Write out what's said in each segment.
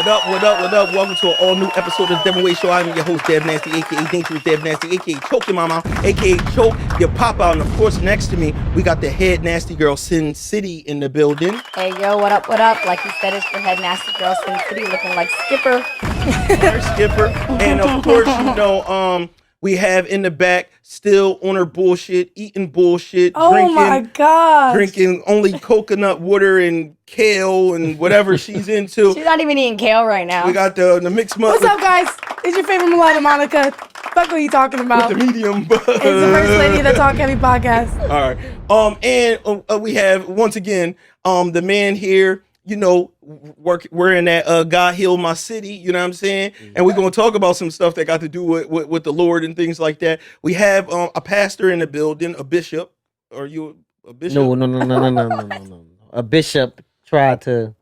up, what up, what up? Welcome to an all-new episode of the Devinwade Show. I'm your host, Dev Nasty, a.k.a. Dangerous Dev Nasty, a.k.a. Choke Your Mama, a.k.a. Choke Your Papa. And of course, next to me, we got the head nasty girl, Sin City, in the building. Hey, yo, what up, what up? Like you said, it's the head nasty girl, Sin City, looking like Skipper. Skipper. And of course, you know, we have in the back, still on her bullshit, eating bullshit, oh my God, drinking only coconut water and kale and whatever she's into. She's not even eating kale right now. We got the mixed mud. What's up, guys? It's your favorite mulatto, Monica. Fuck what you talking about? With the medium. It's the first lady of the Talk Heavy podcast. All right. And we have once again the man here. You know, we're in that God heal my city, you know what I'm saying? And we're going to talk about some stuff that got to do with the Lord and things like that. We have a pastor in the building, a bishop. Are you a bishop? No. A bishop tried to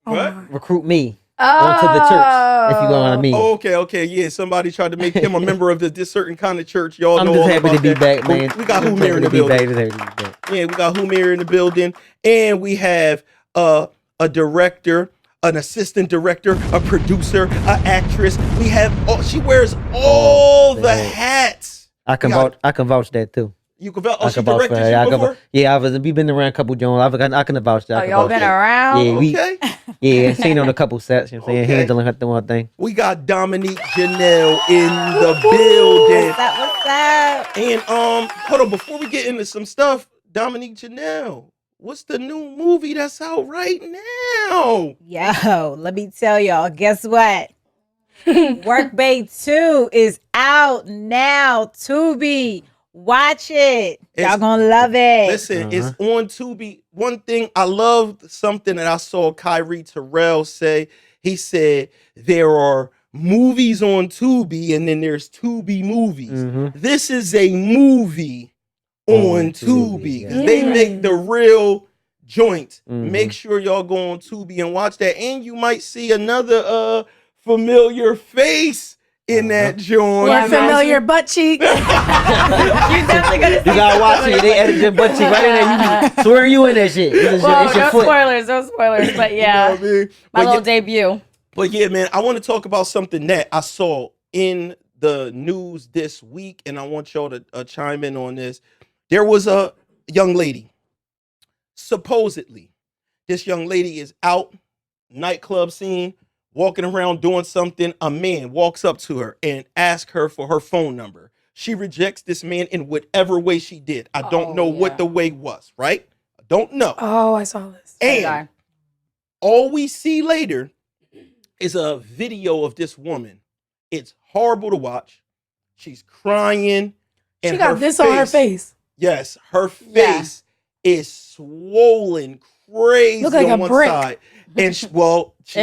recruit me onto the church, if you know what I mean. Oh, okay. Yeah, somebody tried to make him a member of this certain kind of church. Y'all I'm know just all happy about to be that. back, man. We got Humir in the building. Yeah, we got Humir in the building. And we have a director, an assistant director, a producer, an actress. We have she wears all the hats. I can vouch that too. You can vouch. Oh, she directed you before? Yeah, we've been around a couple Jones. I can vouch that. Oh, y'all been around? Yeah, seen on a couple sets. You know what I'm saying, handling her one thing. We got Dominique Janelle in the building. What's up? And hold on, before we get into some stuff, Dominique Janelle, what's the new movie that's out right now? Yo, let me tell y'all, guess what? Work Bay 2 is out now. Tubi. Watch it. Y'all gonna love it. Listen, it's on Tubi. One thing, I loved something that I saw Kyrie Terrell say. He said, there are movies on Tubi and then there's Tubi movies. Mm-hmm. This is a movie on Tubi. Yeah. They make the real joint. Mm-hmm. Make sure y'all go on Tubi and watch that. And you might see another familiar face in that joint. Or familiar butt cheek. You definitely gonna see. You gotta watch it. They edit your butt cheek right in there. You swear you in that shit. It's your foot. No spoilers, but yeah. You know what I mean? My little debut. But yeah, man, I want to talk about something that I saw in the news this week, and I want y'all to chime in on this. There was a young lady. Supposedly, this young lady is out, nightclub scene, walking around doing something. A man walks up to her and asks her for her phone number. She rejects this man in whatever way she did. I don't know what the way was, right? I don't know. Oh, I saw this. And all we see later is a video of this woman. It's horrible to watch. She's crying. And she got this on her face. Yes, her face is swollen, crazy Look like on a one brick. side. And she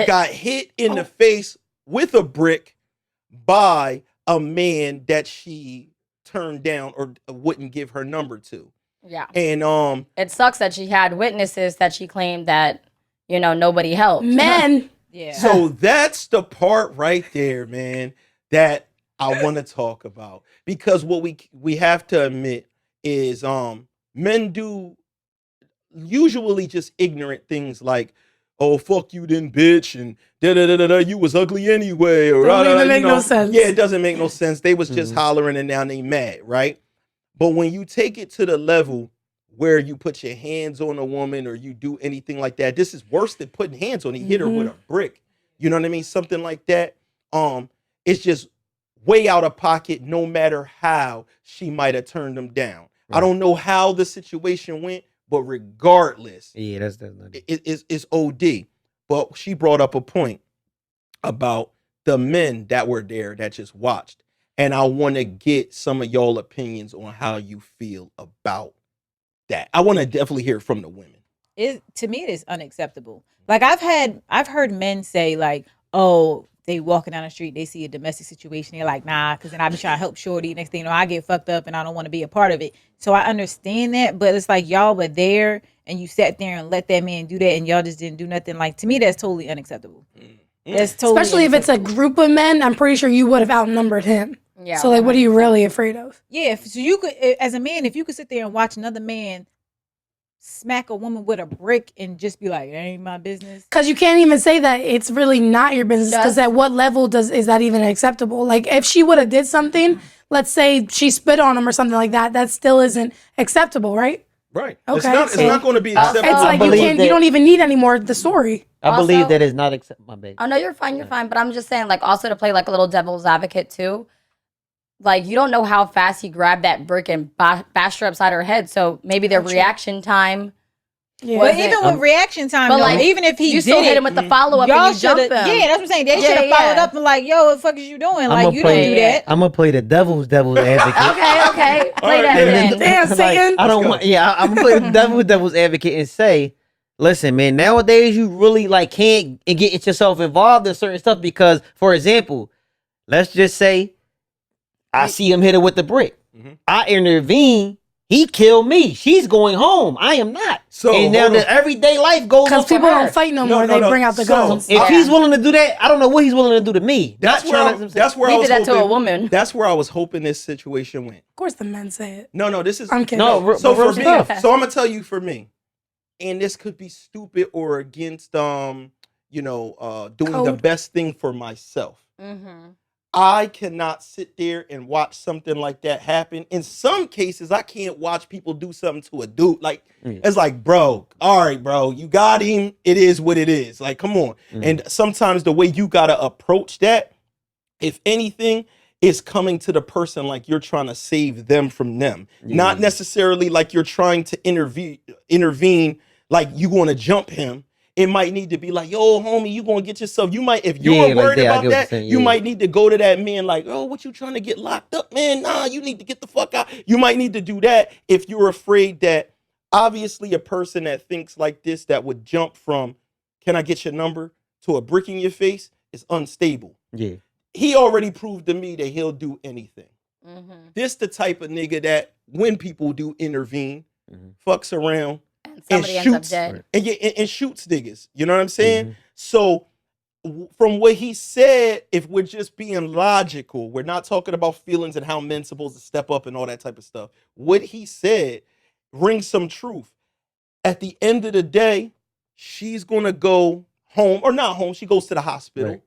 got hit in the face with a brick by a man that she turned down or wouldn't give her number to. Yeah. And it sucks that she had witnesses that she claimed that, nobody helped. Men. Yeah. so that's the part right there, man, that I want to talk about. Because what we have to admit is men do usually just ignorant things like, oh, fuck you then, bitch, and da-da-da-da-da, you was ugly anyway. Or Doesn't even make no sense. Yeah, it doesn't make no sense. They was just hollering and now they mad, right? But when you take it to the level where you put your hands on a woman or you do anything like that, this is worse than putting hands on her. He hit her with a brick. You know what I mean? Something like that. It's just way out of pocket no matter how she might have turned him down. Right. I don't know how the situation went, but regardless, that's it's OD. But she brought up a point about the men that were there that just watched. And I want to get some of y'all opinions on how you feel about that. I want to definitely hear from the women. To me, it is unacceptable. Like I've heard men say like, oh, they walking down the street, they see a domestic situation, they're like, nah, because then I be trying to help shorty. Next thing you know, I get fucked up and I don't want to be a part of it. So I understand that, but it's like y'all were there and you sat there and let that man do that and y'all just didn't do nothing. Like, to me, that's totally unacceptable. That's totally Especially if it's a group of men, I'm pretty sure you would have outnumbered him. Yeah. So like, what are you really afraid of? Yeah, so you could, as a man, if you could sit there and watch another man smack a woman with a brick and just be like, it ain't my business? Because you can't even say that it's really not your business. Because at what level is that even acceptable? Like if she would have did something, let's say she spit on him or something like that, that still isn't acceptable, right? Right. Okay. It's not going to be acceptable. It's like you don't even need any more of the story. I believe that is not acceptable. My baby. Oh no, you're fine. But I'm just saying, like, also to play like a little devil's advocate too. Like, you don't know how fast he grabbed that brick and bashed her upside her head. So maybe their reaction time. Yeah. But even with reaction time, but though, like, even if he you did still hit him with the follow up y'all and you jump him. Yeah, that's what I'm saying. They should have followed up and like, yo, what the fuck is you doing? Like, you don't do that. I'm gonna play the devil's advocate. Okay. Play that then. Damn, Satan. I don't want. Yeah, I'm gonna play the devil's advocate and say, listen, man. Nowadays, you really like can't get yourself involved in certain stuff because, for example, let's just say I see him hit her with the brick. I intervene. He killed me. She's going home. I am not. So and now the everyday life goes on. Because people don't fight no more. They bring out the guns. If he's willing to do that, I don't know what he's willing to do to me. That's where I was that to a woman. That's where I was hoping this situation went. Of course, the men say it. No, this is. I'm kidding. No, so for me, so I'm gonna tell you for me, and this could be stupid or against doing the best thing for myself. I cannot sit there and watch something like that happen. In some cases, I can't watch people do something to a dude. Like, it's like, bro, all right, bro, you got him. It is what it is. Like, come on. And sometimes the way you got to approach that, if anything, is coming to the person like you're trying to save them from them. Not necessarily like you're trying to intervene like you want to jump him. It might need to be like, yo, homie, you gonna get yourself. You might, if you're worried about that, you might need to go to that man like, oh, what you trying to get locked up, man? Nah, you need to get the fuck out. You might need to do that if you're afraid that obviously a person that thinks like this that would jump from, can I get your number, to a brick in your face is unstable. Yeah. He already proved to me that he'll do anything. This the type of nigga that when people do intervene, fucks around, and shoots and shoots niggas. You know what I'm saying? So from what he said, if we're just being logical, we're not talking about feelings and how men's supposed to step up and all that type of stuff. What he said rings some truth. At the end of the day, she's gonna go home, or not home, she goes to the hospital.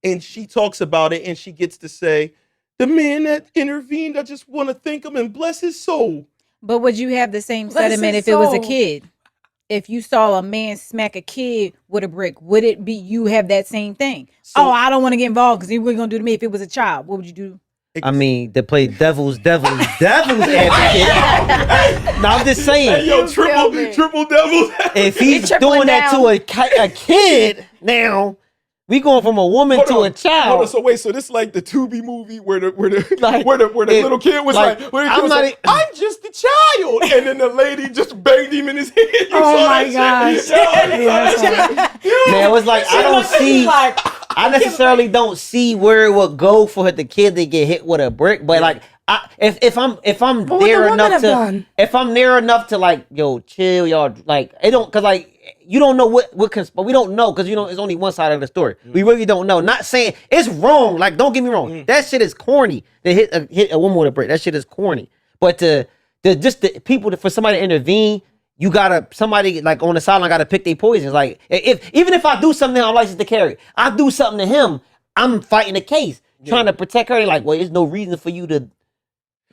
And she talks about it and she gets to say, the man that intervened, I just want to thank him and bless his soul. But would you have the same sentiment if it was a kid? If you saw a man smack a kid with a brick, would it be you have that same thing? So, I don't want to get involved because he was going to do to me if it was a child. What would you do? I mean, to play devil's advocate. No, I'm just saying. Hey, yo, triple devil's. If he's doing that to a kid now, we going from a woman to a child. Hold on, so wait, so this is like the Tubi movie where the little kid was I'm just a child, and then the lady just banged him in his head. Oh my gosh! Man, it was like I necessarily don't see where it would go for the kid to get hit with a brick, but like if I'm near enough to like, yo, chill, y'all, like it don't, cause like you don't know but we don't know because it's only one side of the story. We really don't know. Not saying it's wrong. Like, don't get me wrong. That shit is corny. To hit a woman with a brick, that shit is corny. But for somebody to intervene, you gotta, somebody like on the sideline gotta pick their poisons. Like even if I do something I'm licensed to carry, I do something to him, I'm fighting the case, trying to protect her. Like, well, there's no reason for you to.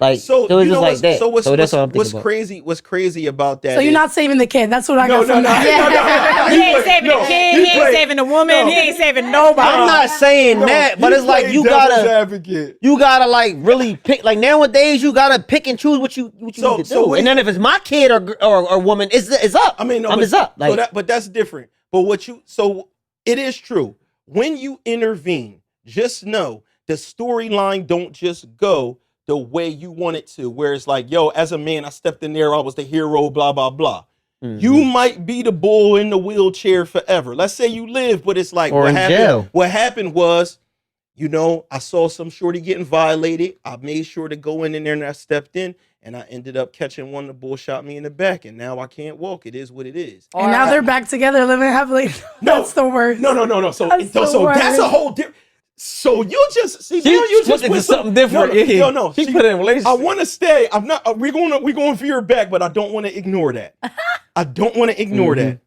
Like, so it's just like that. So that's what I'm thinking about. What's crazy about that? So you're not saving the kid. That's what I got from that. He ain't saving the kid. He ain't saving the woman. He ain't saving nobody. I'm not saying that, but it's like you gotta like really pick. Like nowadays, you gotta pick and choose what you need to do. And then if it's my kid or woman, it's up. I mean, it's up. Like, but that's different. But so it is true. When you intervene, just know the storyline don't just go the way you want it to, where it's like, yo, as a man, I stepped in there, I was the hero, blah, blah, blah. You might be the bull in the wheelchair forever. Let's say you live, but it's like, what happened was, I saw some shorty getting violated. I made sure to go in there and I stepped in and I ended up catching one. The bull shot me in the back and now I can't walk. It is what it is. And now they're back together living happily. That's the worst. No. So that's a whole different. So you just see now you just put something different. No. She put it in relationship. I want to stay. I'm not. We're going for your back, but I don't want to ignore that. I don't want to ignore that.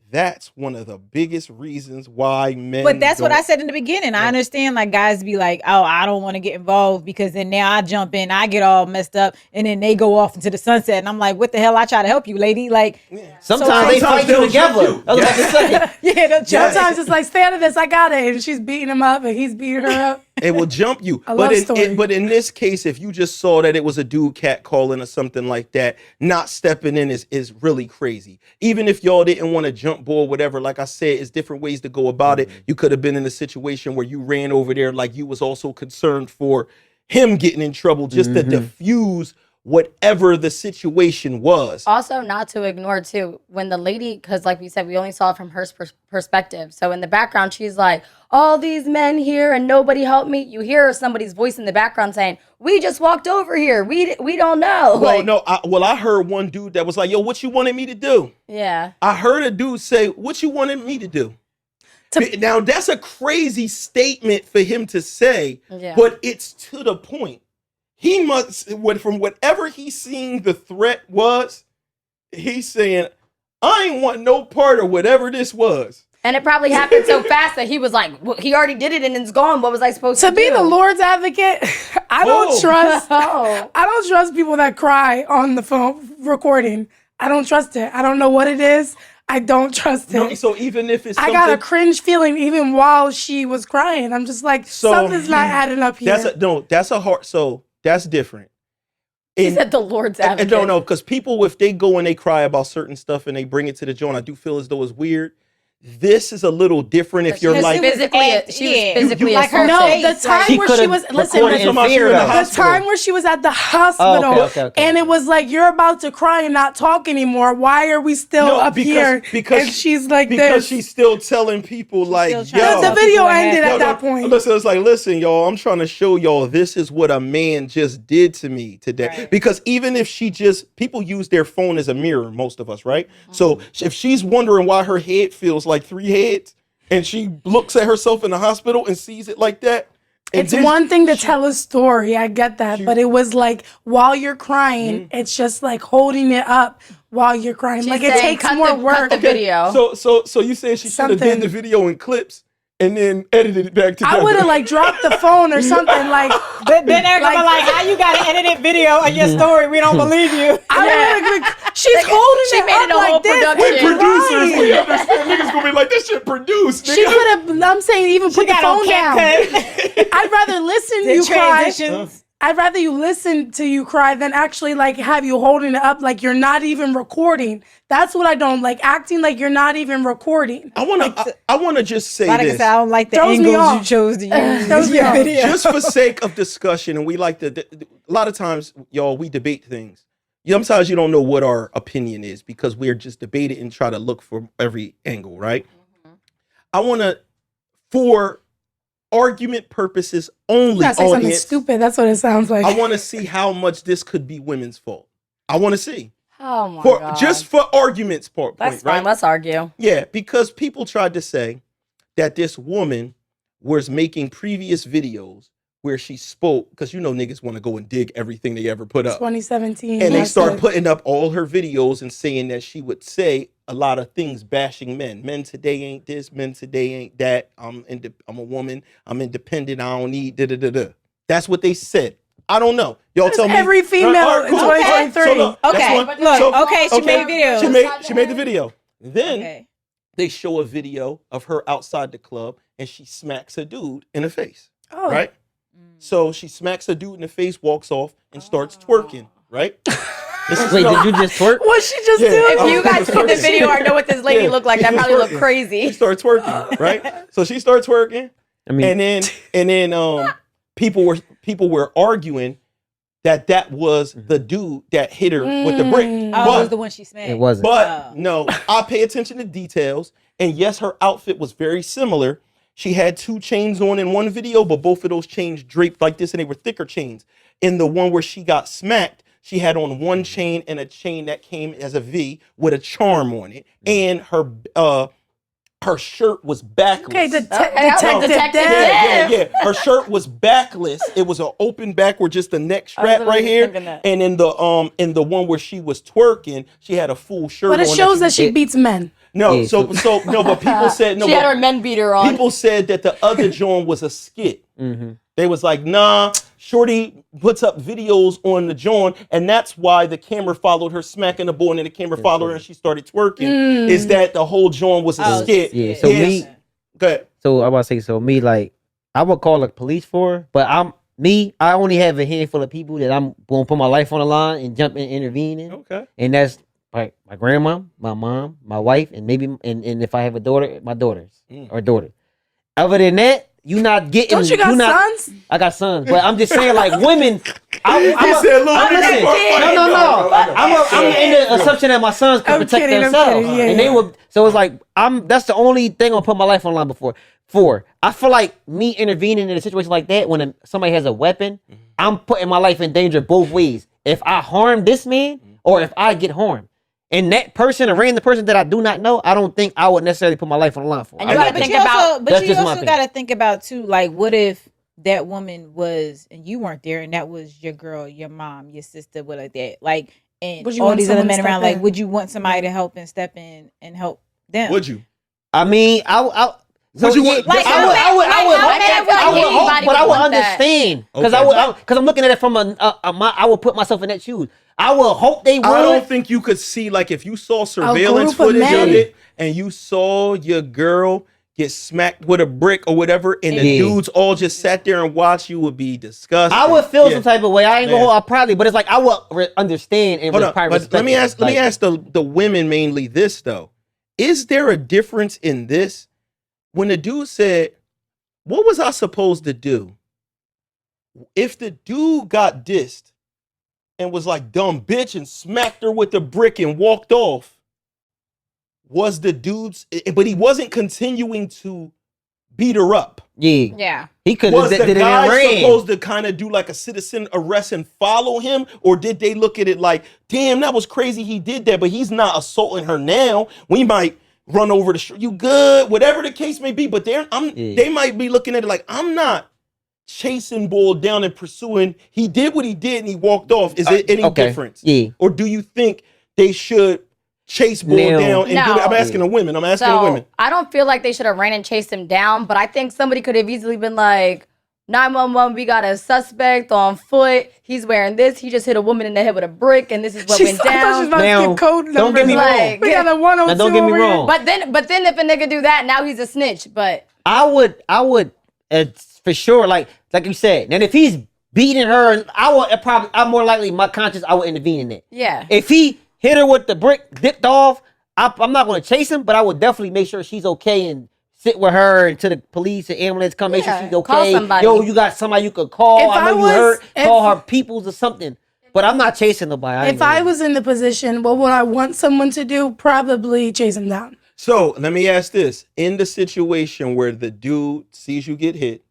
That's one of the biggest reasons why men. But that's what I said in the beginning. I understand, like, guys be like, "Oh, I don't want to get involved because then now I jump in, I get all messed up, and then they go off into the sunset." And I'm like, "What the hell? I try to help you, lady." Like, sometimes they fight you together. Sometimes it's like, "Stay out of this. I got it." And she's beating him up, and he's beating her up. It will jump you. Story. But in this case, if you just saw that it was a dude catcalling or something like that, not stepping in is really crazy. Even if y'all didn't want to jump ball, whatever, like I said, it's different ways to go about it. You could have been in a situation where you ran over there like you was also concerned for him getting in trouble just to diffuse whatever the situation was. Also, not to ignore too, when the lady, because like we said, we only saw it from her perspective. So in the background, she's like, all these men here and nobody helped me. You hear somebody's voice in the background saying, we just walked over here. We don't know. Well, I heard one dude that was like, yo, what you wanted me to do? Yeah. I heard a dude say, what you wanted me to do? Now, that's a crazy statement for him to say, but it's to the point. He must, from whatever he's seeing the threat was, he's saying, I ain't want no part of whatever this was. And it probably happened so fast that he was like, well, he already did it and it's gone. What was I supposed to do? To be the Lord's advocate, I don't trust people that cry on the phone recording. I don't trust it. I don't know what it is. I don't trust it. No, so even if it's I got a cringe feeling even while she was crying. I'm just like, something's not adding up here. That's different. He said the Lord's advocate. No, because people, if they go and they cry about certain stuff and they bring it to the joint, I do feel as though it's weird. This is a little different if you're like physically, she was physically like her assaulted. No, the time where she was the time where she was at the hospital, okay. and it was like, you're about to cry and not talk anymore. Why are we still here? Because and she's like because this. she's still telling people like, yo, the video ended at that point. Listen, it's like, listen, y'all, I'm trying to show y'all this is what a man just did to me today. Right. Because even if people use their phone as a mirror, most of us, right? Mm-hmm. So if she's wondering why her head feels like 3 heads, and she looks at herself in the hospital and sees it like that. It's one thing to tell a story, I get that, but it was like while you're crying, it's just like holding it up while you're crying. She's like it takes more work. Cut the video. So you saying she should have did the video in clips and then edited it back together? I would have like dropped the phone or something like. Then they're gonna be like, how you got an edited video of your story? We don't believe you. She's holding she it made up it a like whole this. production. We producers, we understand. Niggas gonna be like, this shit produced. Nigga. She could have. I'm saying even put the phone down. I'd rather listen to you cry. I'd rather you listen to you cry than actually like have you holding it up like you're not even recording. That's what I don't like, acting like you're not even recording. I wanna just say this. I don't like the angles you chose to use. Just for sake of discussion, and we like to. A lot of times, y'all, we debate things. Sometimes you don't know what our opinion is because we're just debating and try to look for every angle, right? Mm-hmm. I want to, for argument purposes only, say something stupid. That's what it sounds like. I want to see how much this could be women's fault. I want to see. Oh my God. Just for argument's point, that's fine. Right? Let's argue. Yeah, because people tried to say that this woman was making previous videos where she spoke, because niggas want to go and dig everything they ever put up. 2017. And they start putting up all her videos and saying that she would say a lot of things bashing men. Men today ain't this, men today ain't that. I'm a woman, I'm independent, I don't need da-da-da-da. That's what they said. I don't know. Y'all tell me. Every female in 2023. She made a video. She made the video. Then they show a video of her outside the club and she smacks a dude in the face. Oh. Right? So she smacks a dude in the face, walks off, and starts twerking, right? Wait, did you just twerk? What she just do? If you guys see the video or know what this lady looked like, that probably looked crazy. She starts twerking, right? So she starts twerking, and then people were arguing that was the dude that hit her with the brick. It was the one she smacked. It wasn't. But no, I pay attention to details, and yes, her outfit was very similar. She had 2 chains on in one video, but both of those chains draped like this, and they were thicker chains. In the one where she got smacked, she had on one chain and a chain that came as a V with a charm on it, and her her shirt was backless. Okay, Detective Yeah. Her shirt was backless. It was an open back with just the neck strap right here. And in the one where she was twerking, she had a full shirt on. But it shows that she beats men. No, Yeah, so no, but people said no. She had her men beater on. People said that the other joint was a skit. They was like, nah, Shorty puts up videos on the joint, and that's why the camera followed her smacking the boy, and then the camera followed her, and she started twerking. Is that the whole joint was a skit? Yeah. So me, go ahead. So I was about to say, so me, like, I would call the police for her, but I only have a handful of people that I'm gonna put my life on the line and jump in and intervene in. Okay. And that's like my grandma, my mom, my wife, and maybe and if I have a daughter, my daughters or daughter. Other than that, you not getting. Don't you got sons? I got sons, but I'm just saying, like, women. I'm in the assumption that my sons can protect themselves, and they will. So it's like that's the only thing I'll put my life on line before. I feel like me intervening in a situation like that when somebody has a weapon, I'm putting my life in danger both ways. If I harm this man or if I get harmed. And that person, a random person that I do not know, I don't think I would necessarily put my life on the line for. And you got to think about, but you also got to think about too, like, what if that woman was, and you weren't there, and that was your girl, your mom, your sister, what like that, like, and all these other men around, like, would you want somebody to help and step in and help them? Would you? I mean, I would hope, but I would understand because I'm looking at it from I would put myself in that shoes. I will hope they would. I don't think you could see, like, if you saw surveillance footage of it and you saw your girl get smacked with a brick or whatever, and the dudes all just sat there and watched, you would be disgusted. I would feel some type of way. I ain't gonna hold. I probably, but it's like I would understand and respect. Let me ask the women mainly this though: is there a difference in this? When the dude said, "What was I supposed to do?" If the dude got dissed and was like, dumb bitch, and smacked her with the brick and walked off, was the dude's, but he wasn't continuing to beat her up. Yeah. He could have did it. Was the guy supposed to kind of do like a citizen arrest and follow him? Or did they look at it like, damn, that was crazy, he did that, but he's not assaulting her now. We might run over the street, you good, whatever the case may be, but they might be looking at it like, I'm not chasing bull down and pursuing. He did what he did and he walked off. Is it any difference? Yeah. Or do you think they should chase bull down and do that? I'm asking the women. I don't feel like they should have ran and chased him down, but I think somebody could have easily been like, 911, we got a suspect on foot. He's wearing this. He just hit a woman in the head with a brick, and this is what went down. Now, don't get me wrong. We got a 102. Now, don't get me wrong. But then if a nigga do that, now he's a snitch. But I would for sure, like you said. And if he's beating her, I'm more likely my conscience, I would intervene in it. Yeah. If he hit her with the brick, dipped off, I'm not going to chase him, but I would definitely make sure she's okay and sit with her until the police and ambulance come, make sure she's okay. Call somebody. Yo, you got somebody you could call. I know you hurt. Call her peoples or something. But I'm not chasing nobody. If I was in the position, what would I want someone to do? Probably chase him down. So let me ask this. In the situation where the dude sees you get hit,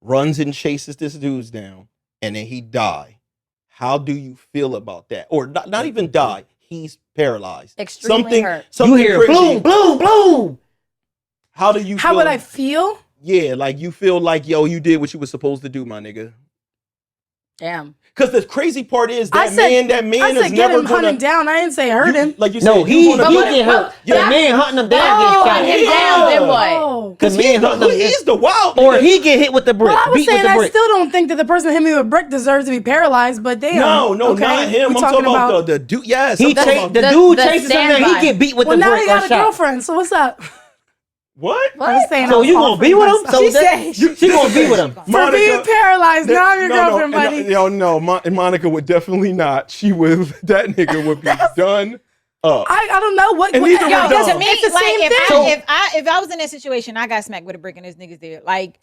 runs and chases this dude's down, and then he die, how do you feel about that? Or not even die, he's paralyzed. Extremely hurt. You hear boom, boom, boom. How do you feel? How would I feel? Yeah, like you feel like, yo, you did what you were supposed to do, my nigga. Damn. Because the crazy part is that man I said is get never him, hunt him down. I didn't say hurt him. Like you no, said, he get hurt. The man hunting him down gets shot. Him down, then what? Because he's the wild. Or he get hit with the brick. Well, I was saying I still don't think that the person hit me with a brick deserves to be paralyzed, but damn. No, not him. I'm talking about the dude. Yes, the dude chases him down. He get beat with the brick. Well, now he got a girlfriend, so what's up? What? I was saying so you gonna be with him? So she gonna be with him for being paralyzed. Now I'm your girlfriend, buddy. No, Monica would definitely not. She would. That nigga would be done up. I don't know what. To me, it's the same thing. If I was in that situation, I got smacked with a brick and this nigga's there. Like,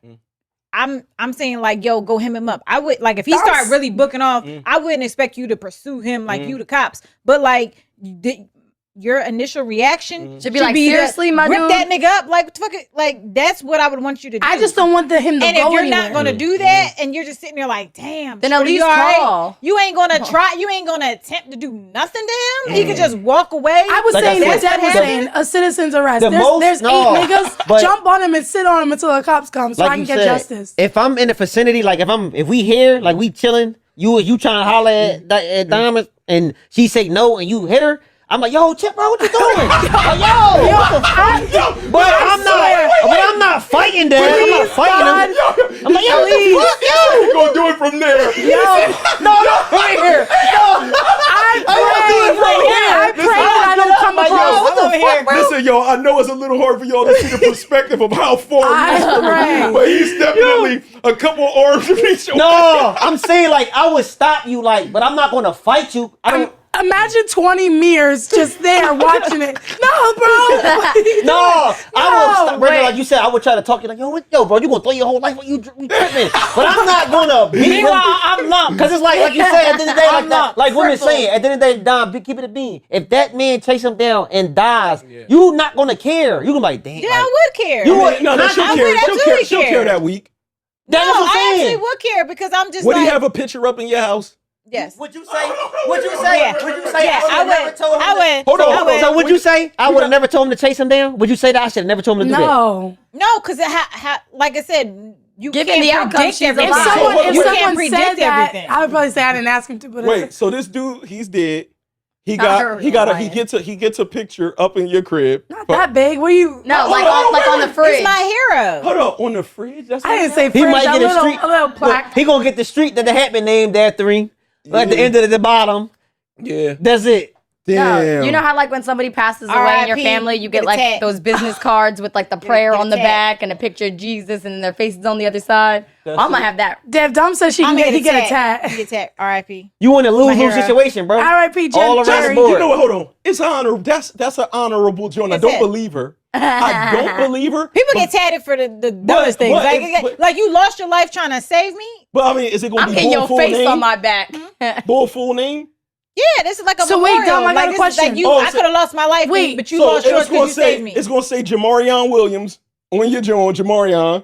I'm saying like, yo, go hem him up. I would like if he start really booking off. I wouldn't expect you to pursue him like you the cops. But like, your initial reaction should be like, seriously, my rip dude? that nigga up, like fuck it, like that's what I would want you to do. I just don't want him to and go if you're anywhere. not gonna do that, and you're just sitting there like, damn, then at least call. You ain't gonna try. You ain't gonna attempt to do nothing to him. He could just walk away. I was Like saying I what said, Dad was saying, a citizen's arrest. The most- There's no, 8 niggas, but- jump on him and sit on him until the cops come so I can you get said, justice. If I'm in the vicinity, like if we here, like we chilling, you trying to holler at Diamond, and she say no, and you hit her. I'm like, yo, Chip, bro, what you doing? Like, yo, what the fuck? But I'm not fighting that. I'm not fighting him. I'm like, yo, what the fuck, yo? You gonna do it from there? No, right here. No, I pray that I don't come across. what the fuck, bro? Listen, yo, I know it's a little hard for y'all to see the perspective of how far he is from pray. me, but he's definitely a couple arms reach away. No, I'm saying like I would stop you, like, but I'm not gonna fight you. I don't. Imagine 20 mirrors just there watching it. No, bro. No, I would stop, wait. like you said. I would try to talk you like, yo, bro, you gonna throw your whole life on you tripping? But I'm not gonna beat him. I'm lumped. Cause it's like you said at the end of the day, I'm not like women crippled. saying, at the end of the day, Dom, keep it a bean. If that man chase him down and dies, you not gonna care. You gonna be like, damn. Yeah, like, I would care. You would- No, she'll I care. would She'll absolutely She'll care that week. That's no, what I'm I saying. actually would care because I'm just Would like, he have a picture up in your house? yes. Would you say? Would you say? Yeah. Would you say? Yeah, I I would. Hold on, hold on. So would you say I would have never told him to chase him down? Would you say that I should have never told him to do that? No. No, because like I said, you Given can't the outcome, predict she's everything. alive. If You someone can't said predict that, everything. I would probably say I didn't ask him to. But Wait, so this dude, he's dead. He Not he gets a picture up in your crib. not that big. What are you? No, Hold like on, on the fridge. He's my hero. Hold on, on the fridge. That's I didn't say He fridge. might get a little plaque. He gonna get the street that the hat been named after him. At the end of the bottom. Yeah. That's it. No, Damn. you know how like when somebody passes away in your R.I.P. family, you get Get a like tat. those business cards with like the prayer get a on the tat. back and a picture of Jesus and their faces on the other side. I'm gonna have that. Dev Dom says she can get a tat. He get tat. R.I.P. You in a lose-lose hero. situation, bro. R.I.P. All around Jerry. the board. You know what? Hold on. It's honor. That's an honorable joint. I It's don't it. believe her. I don't believe her. People but, get tatted for the dumbest things. but Like, if- but- like you lost your life trying to save me. But I mean, is it gonna I'm be getting bull your full face name? on my back. Bull full name? Yeah, this is like a So wait, memorial. Dom, I got like, a this is question. Like you, Oh, I so- could have lost my life, Wait, but you lost yours because you saved me. It's gonna say Jamarion Williams on your joint, Jamarion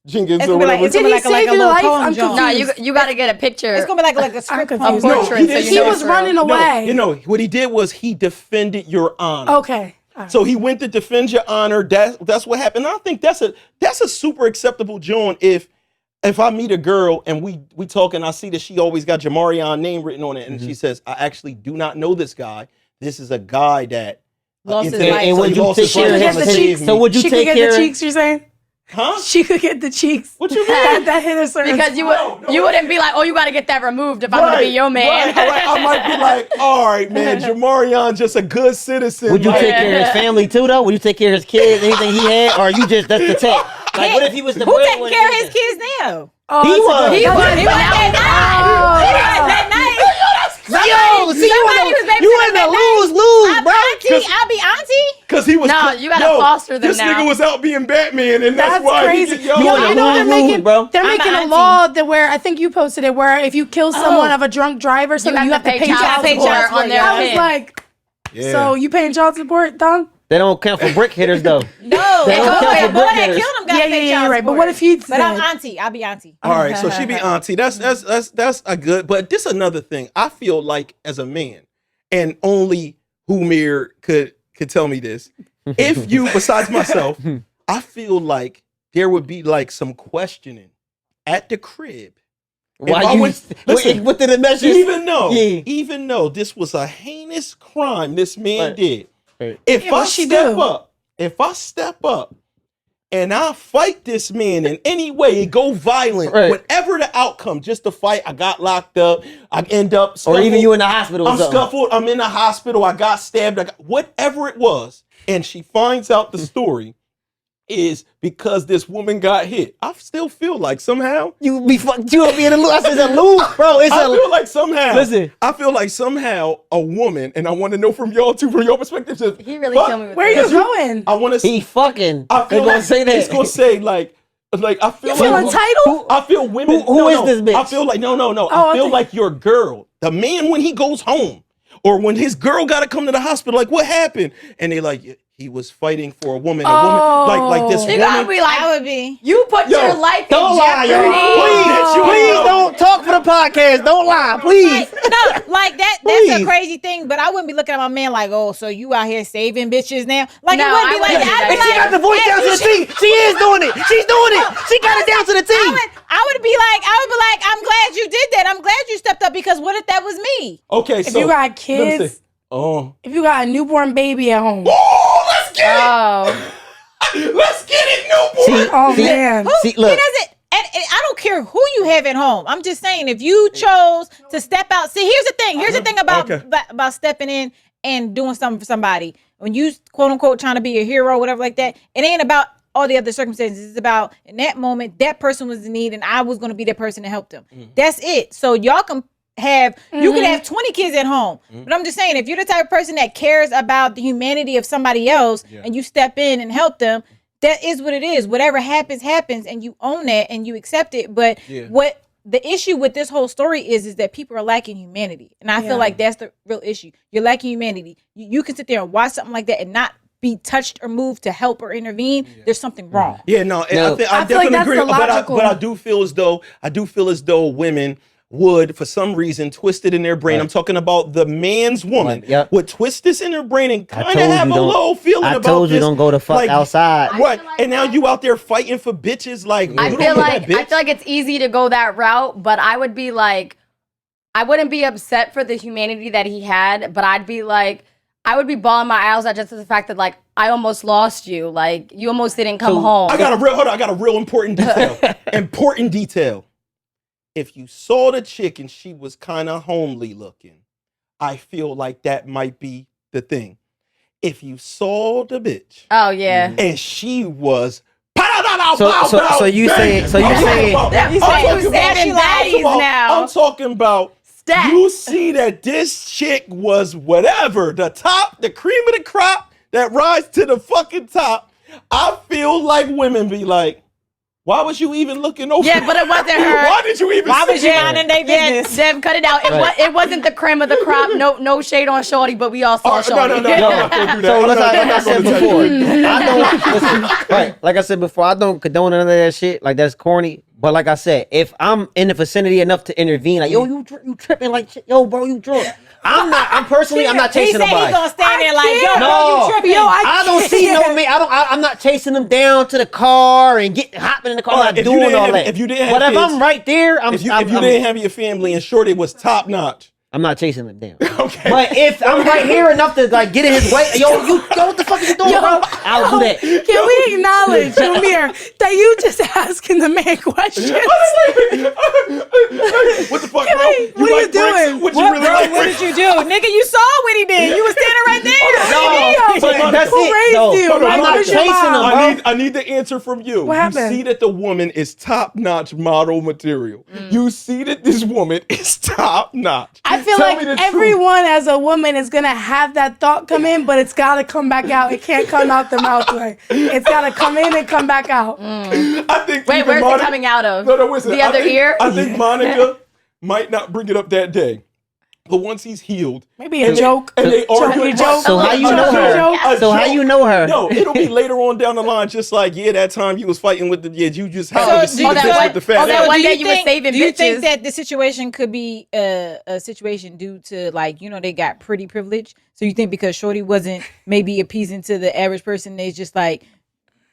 Jenkins It's or gonna be like, whatever. it's gonna be like, Did he like a save your little life? poem I'm joint. No, confused. you got to get a picture. It's gonna be like a script poem. confused. A No, portrait. he so didn't- you He know was it's running real. away. You know what he did was he defended your honor. Okay. So he went to defend your honor. That's what happened. And I think that's a super acceptable joint if I meet a girl and we talk and I see that she always got Jamarion name written on it and she says, I actually do not know this guy. This is a guy that Lost his intended- life. And so would he you lost take his care life of to his save cheeks? me. So would you She could take get care the of cheeks, you're saying? Huh? She could get the cheeks. What you mean? That hit a certain Because you wouldn't be like, oh, you got to get that removed if I'm gonna be your man. Right. I might be like, all right, man, Jamarion just a good citizen. Would you Like, take care of his family too, though? Would you take care of his kids, anything he had, or you just that's the tech? Like, what if he was the Who taking breadwinner? care of his kids now? Oh, He that's a was. good- He was. He was that night. He was that night. Yo, see, you in the lose-lose, bro. Auntie, I'll be auntie. Cause he was No, you gotta foster them This now. nigga was out being Batman, and that's That's why crazy. he get Yo, in you the know they're lose-lose, making, bro. they're I'm making an a auntie. law that where I think you posted it where if you kill someone of a drunk driver, so you have to pay child pay support. child support on their I was kid. like, Yeah. so you paying child support, Don? They don't count for brick hitters, though. No, They don't count the for boy brick that hitters. killed him got Yeah, to pay yeah, child you're right. But support. what if he But I'm said- auntie. I'll be auntie. All right, so she be auntie. That's a good. But this another thing. I feel like as a man, and only Humir could tell me this. If you, besides myself, I feel like there would be like some questioning at the crib. Why I you? went- listen, What did the message? Even though this was a heinous crime this man Right. did, Right. if Yeah, I what she step do? up, and I fight this man in any way, it go violent, Right. whatever the outcome, just to fight, I got locked up, I end up Or scuffled, even you in the hospital. or I'm something. scuffled, I'm in the hospital, I got stabbed, whatever it was, and she finds out the story is because this woman got hit. I still feel like somehow You be fucked. You be in a lose. I said it's a lose, bro. It's I a. feel like somehow. Listen. I feel like somehow a woman, and I want to know from y'all too, from your perspective. He really killed me with Where are that. you going? I want to. He fucking. I They feel gonna like say that. It's gonna say like I feel You feel like entitled? I feel women. Who is this bitch? I feel like no. Oh, I I feel think- like your girl, the man when he goes home, Or when his girl got to come to the hospital, like, what happened? And they like, he was fighting for a woman. A woman, like this She woman. gotta be like, I would be. you put your life in Don't lie, jeopardy. yo. Please don't talk for the podcast. Don't lie, please. Like that's a crazy thing, but I wouldn't be looking at my man like, oh, so you out here saving bitches now? Like, No, it wouldn't be I like wouldn't that. do I'd be that. She got the voice down to the T. She is doing it. She's doing it. She got it down to the T. I would be like, I'm glad you did that. I'm glad you stepped up, because what if that was me? Okay, If you got kids, if you got a newborn baby at home. Oh, let's get it. Oh. Let's get it, newborn. Oh, man. See, look. He doesn't. And I don't care who you have at home. I'm just saying, if you chose to step out. See, here's the thing. Here's the thing about stepping in and doing something for somebody. When you quote unquote trying to be a hero, whatever like that, it ain't about all the other circumstances. It's about in that moment that person was in need, and I was going to be that person to help them. That's it. So y'all can have you can have 20 kids at home, but I'm just saying, if you're the type of person that cares about the humanity of somebody else and you step in and help them, that is what it is. Whatever happens, and you own that and you accept it. But what the issue with this whole story is that people are lacking humanity, and I feel like that's the real issue. You're lacking humanity. You can sit there and watch something like that and not be touched or moved to help or intervene. There's something wrong. Yeah, no, I definitely like that's agree. the logical. But I do feel as though women would, for some reason, twist it in their brain. I'm talking about the man's woman would twist this in their brain and kind of have a low feeling about this. I told you don't go the fuck outside. Right, and now you out there fighting for bitches. Like, I feel like it's easy to go that route, but I would be like, I wouldn't be upset for the humanity that he had, but I'd be like, I would be bawling my eyes out just for the fact that, like, I almost lost you. Like, you almost didn't come home. I got a real important detail. If you saw the chick and she was kind of homely looking, I feel like that might be the thing. If you saw the bitch, and she was, so you saying I'm talking about. You see that this chick was whatever, the cream of the crop that rise to the fucking top. I feel like women be like, why was you even looking over? Yeah, but it wasn't her. Why did you even? Why was you minding their business? Dev, cut it out. It wasn't the cream of the crop. No shade on Shorty, but we all saw Shorty. No, I'm not gonna do that. So like I said before, like I said before, I don't condone none of that shit. Like, that's corny. But like I said, if I'm in the vicinity enough to intervene, like, yo, you tripping, like, yo, bro, you drunk. I'm not chasing nobody. He gonna stand there like, yo, no, bro, you tripping. Yo, I don't see no man. I'm not chasing them down to the car and hopping in the car. I'm not doing all that. If you didn't have but kids, if I'm right there, if you didn't have your family and Shorty was top notch, I'm not chasing them down. Okay. But if I'm right here enough to, like, get in his way, yo, what the fuck are you doing, bro? I'll do that. Can we acknowledge, Amir, that you just asking the man questions? What the fuck, bro? What are you doing? What did you do? Nigga, you saw what he did. You was standing right there. No, that's Who it. raised No, you? I'm not chasing them, bro. I need the answer from you. What happened? You see that the woman is top-notch model material. You see that this woman is top-notch. I feel like everyone as a woman is going to have that thought come in, but it's got to come back out. It can't come out the mouth way. It's got to come in and come back out. I think. Wait, where's it coming out of? No, listen. The other ear? I think Monica might not bring it up that day. But once he's healed, maybe a joke. And they argue. So how you know her? So how you know her? No, it'll be later on down the line, just like, that time you was fighting with the, you just happened to see the bitch with the fat ass. One day you were saving bitches. Do you think that the situation could be a situation due to, like, they got pretty privilege? So you think because Shorty wasn't maybe appeasing to the average person, they just like,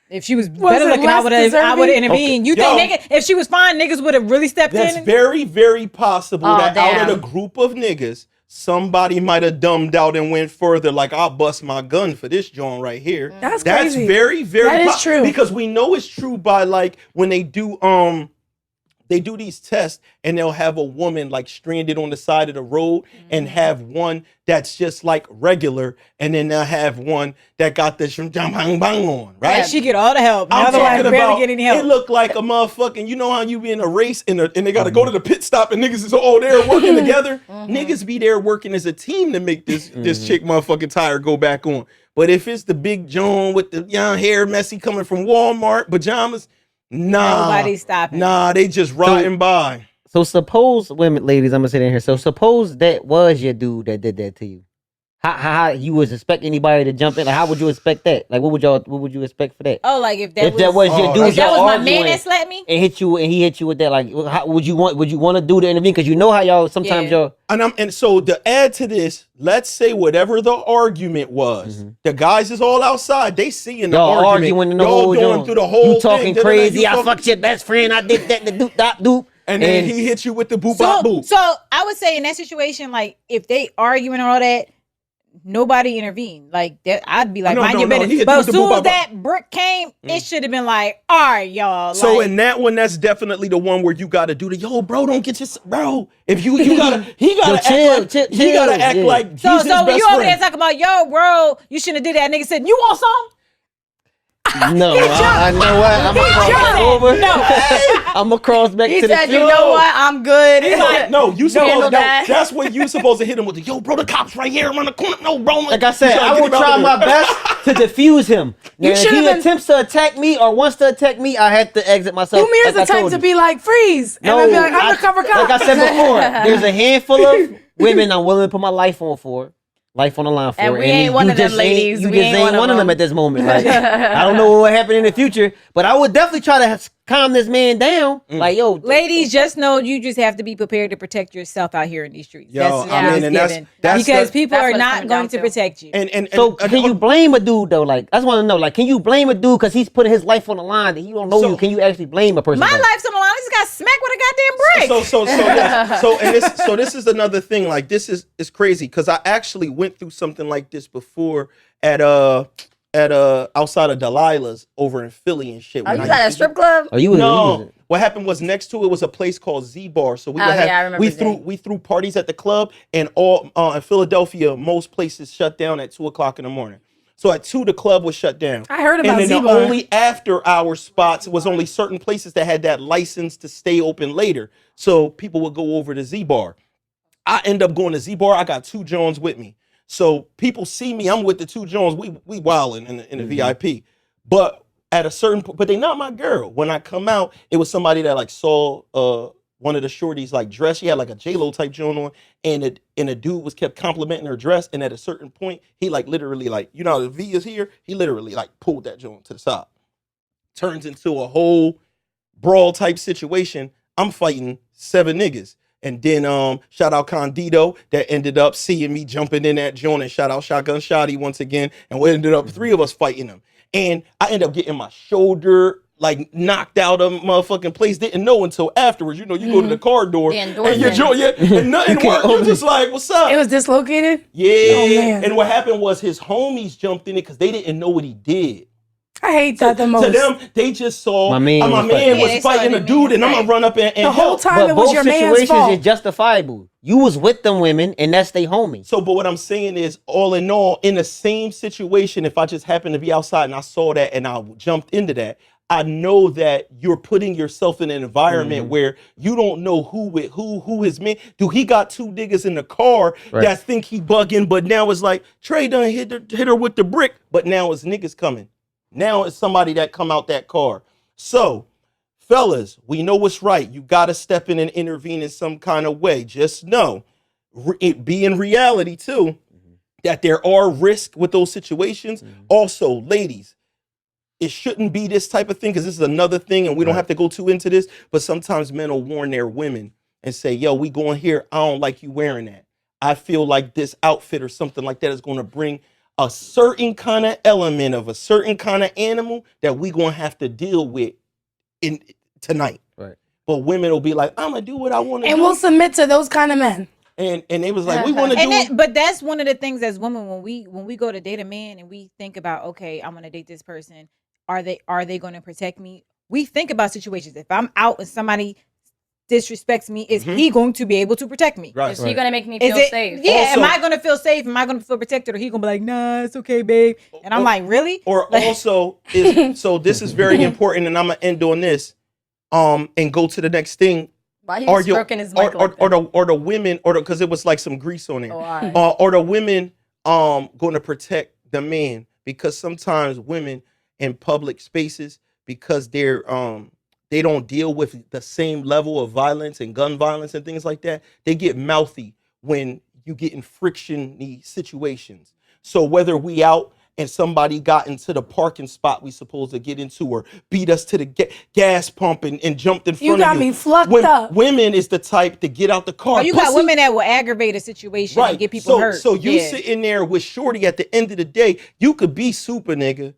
if she was better looking, I would have intervened. You think if she was fine, niggas would have really stepped in? That's very, very possible that out of the group of niggas, somebody might have dumbed out and went further, like, I'll bust my gun for this joint right here. That's crazy. Very, very that is true. Because we know it's true by, like, when they do these tests and they'll have a woman like stranded on the side of the road and have one that's just like regular, and then they'll have one that got the bang bang on, right? Yeah, she get all the help. I'm Otherwise, talking barely about, get any help. it looked like a motherfucking, you know how you be in a race and they got to go to the pit stop and niggas is all there working together? Niggas be there working as a team to make this chick motherfucking tire go back on. But if it's the big Joan with the young hair messy coming from Walmart, pajamas, nah. Nobody's stopping. Nah, they just riding by. So suppose women, ladies, I'm gonna sit in here. So suppose that was your dude that did that to you. How you would expect anybody to jump in? Like, how would you expect that? Like, what would you expect for that? Oh, like if that was your dude, if that was my man that slapped me and he hit you with that. Like, how would you want to do to intervene? Because you know how y'all sometimes y'all. And so to add to this, let's say whatever the argument was, the guys is all outside. They seeing the y'all argument. Arguing in the y'all whole going through the whole you talking thing. crazy. I fucked your best friend. I did that. The doop dop doop. And then he hit you with the boop bop boop. So I would say in that situation, like if they arguing and all that, nobody intervened. Like that, I'd be like, mind your business. But as soon as that brick came, it should have been like, all right, y'all. So like, in that one, that's definitely the one where you got to do the bro. Don't get your bro. If you gotta, he gotta act like he's his so when best you over friend. there talking about bro, you shouldn't have did that. Nigga said, you want some? No, I know what. I'm gonna cross over. No, I'm gonna cross back He to the. said, you know what? I'm good. He's like, no, you supposed that. that's when you supposed to hit him with the bro. The cops right here around the corner. No, bro. Like I said, I will try my best to defuse him. Now, if he attempts to attack me or wants to attack me, I have to exit myself. Lumir's the type to be like, freeze. And I'll be like, undercover cop. Like I said before, there's a handful of women I'm willing to put my life on for. Life on the line for. And we ain't one of them ladies. You just ain't one of them at this moment. Like, I don't know what will happen in the future, but I would definitely try to calm this man down. Like, yo, ladies, just know you just have to be prepared to protect yourself out here in these streets. Yo, That's because people are not going to protect you. And so can you blame a dude though? Like, I just want to know, like, can you blame a dude because he's putting his life on the line that he don't know you? Can you actually blame a person? My life's on the line. I just got smacked with a goddamn brick. So this is another thing. Like, this is crazy because I actually went through something like this before at outside of Delilah's over in Philly and shit. Oh, you was at a strip club? Oh, you was no. What happened was next to it was a place called Z Bar. So we threw parties at the club, and all in Philadelphia, most places shut down at 2:00 in the morning. So at 2, the club was shut down. I heard about And then Z-Bar. the only after hour spots was only certain places that had that license to stay open later. So people would go over to Z Bar. I end up going to Z Bar. I got 2 Jones with me. So people see me. I'm with the 2 Jones. We wilding in the VIP. But at a certain point, but they not my girl. When I come out, it was somebody that like saw one of the shorties like dress. She had like a J-Lo type Joan on, and a dude was kept complimenting her dress. And at a certain point, he like literally like, you know how the V is here? He literally like pulled that Joan to the side. Turns into a whole brawl type situation. I'm fighting 7 niggas. And then shout out Condito that ended up seeing me jumping in that joint, and shout out Shotgun Shotty once again. And we ended up 3 of us fighting him. And I ended up getting my shoulder like knocked out of motherfucking place. Didn't know until afterwards. You know, you go to the car door and your joint, and nothing worked. You're just like, what's up? It was dislocated? Yeah. Oh, man. And what happened was his homies jumped in it because they didn't know what he did. I hate that the most. To them, they just saw my man was fighting a dude, and I'm gonna run up and the whole help. time it was your man's fault. Both situations is justifiable. You was with them women, and that's they homie. So, but what I'm saying is, all in all, in the same situation, if I just happened to be outside and I saw that and I jumped into that, I know that you're putting yourself in an environment where you don't know who his man. Do he got 2 niggas in the car that think he bugging, but now it's like Trey done hit her with the brick, but now it's niggas coming. Now it's somebody that come out that car. So, fellas, we know what's right. You got to step in and intervene in some kind of way. Just know, it be in reality too, that there are risks with those situations. Also, ladies, it shouldn't be this type of thing because this is another thing and we don't have to go too into this, but sometimes men will warn their women and say, yo, we going here. I don't like you wearing that. I feel like this outfit or something like that is going to bring a certain kind of element of a certain kind of animal that we gonna have to deal with in tonight. Right. But women will be like, I'm gonna do what I want to do. And we'll submit to those kind of men. And they was like, we want to do it. But that's one of the things as women, when we go to date a man and we think about, okay, I'm gonna date this person. Are they gonna protect me? We think about situations. If I'm out and somebody disrespects me, is he going to be able to protect me? Is he going to make me feel safe? Yeah, also, am I going to feel safe? Am I going to feel protected? Or he going to be like, nah, it's okay, babe. And I'm like, really? Or like, also, so this is very important, and I'm going to end on this and go to the next thing. Why he stroking his mic like that? Or the women, because it was like some grease on there. Oh, all right. Or the women going to protect the man, because sometimes women in public spaces, because they're they don't deal with the same level of violence and gun violence and things like that. They get mouthy when you get in friction-y situations. So whether we out and somebody got into the parking spot we supposed to get into, or beat us to the gas pump and jumped in front of you. You got me fucked up. Women is the type to get out the car. Oh, you got women that will aggravate a situation and get people hurt. So you sitting there with shorty at the end of the day, you could be super nigga.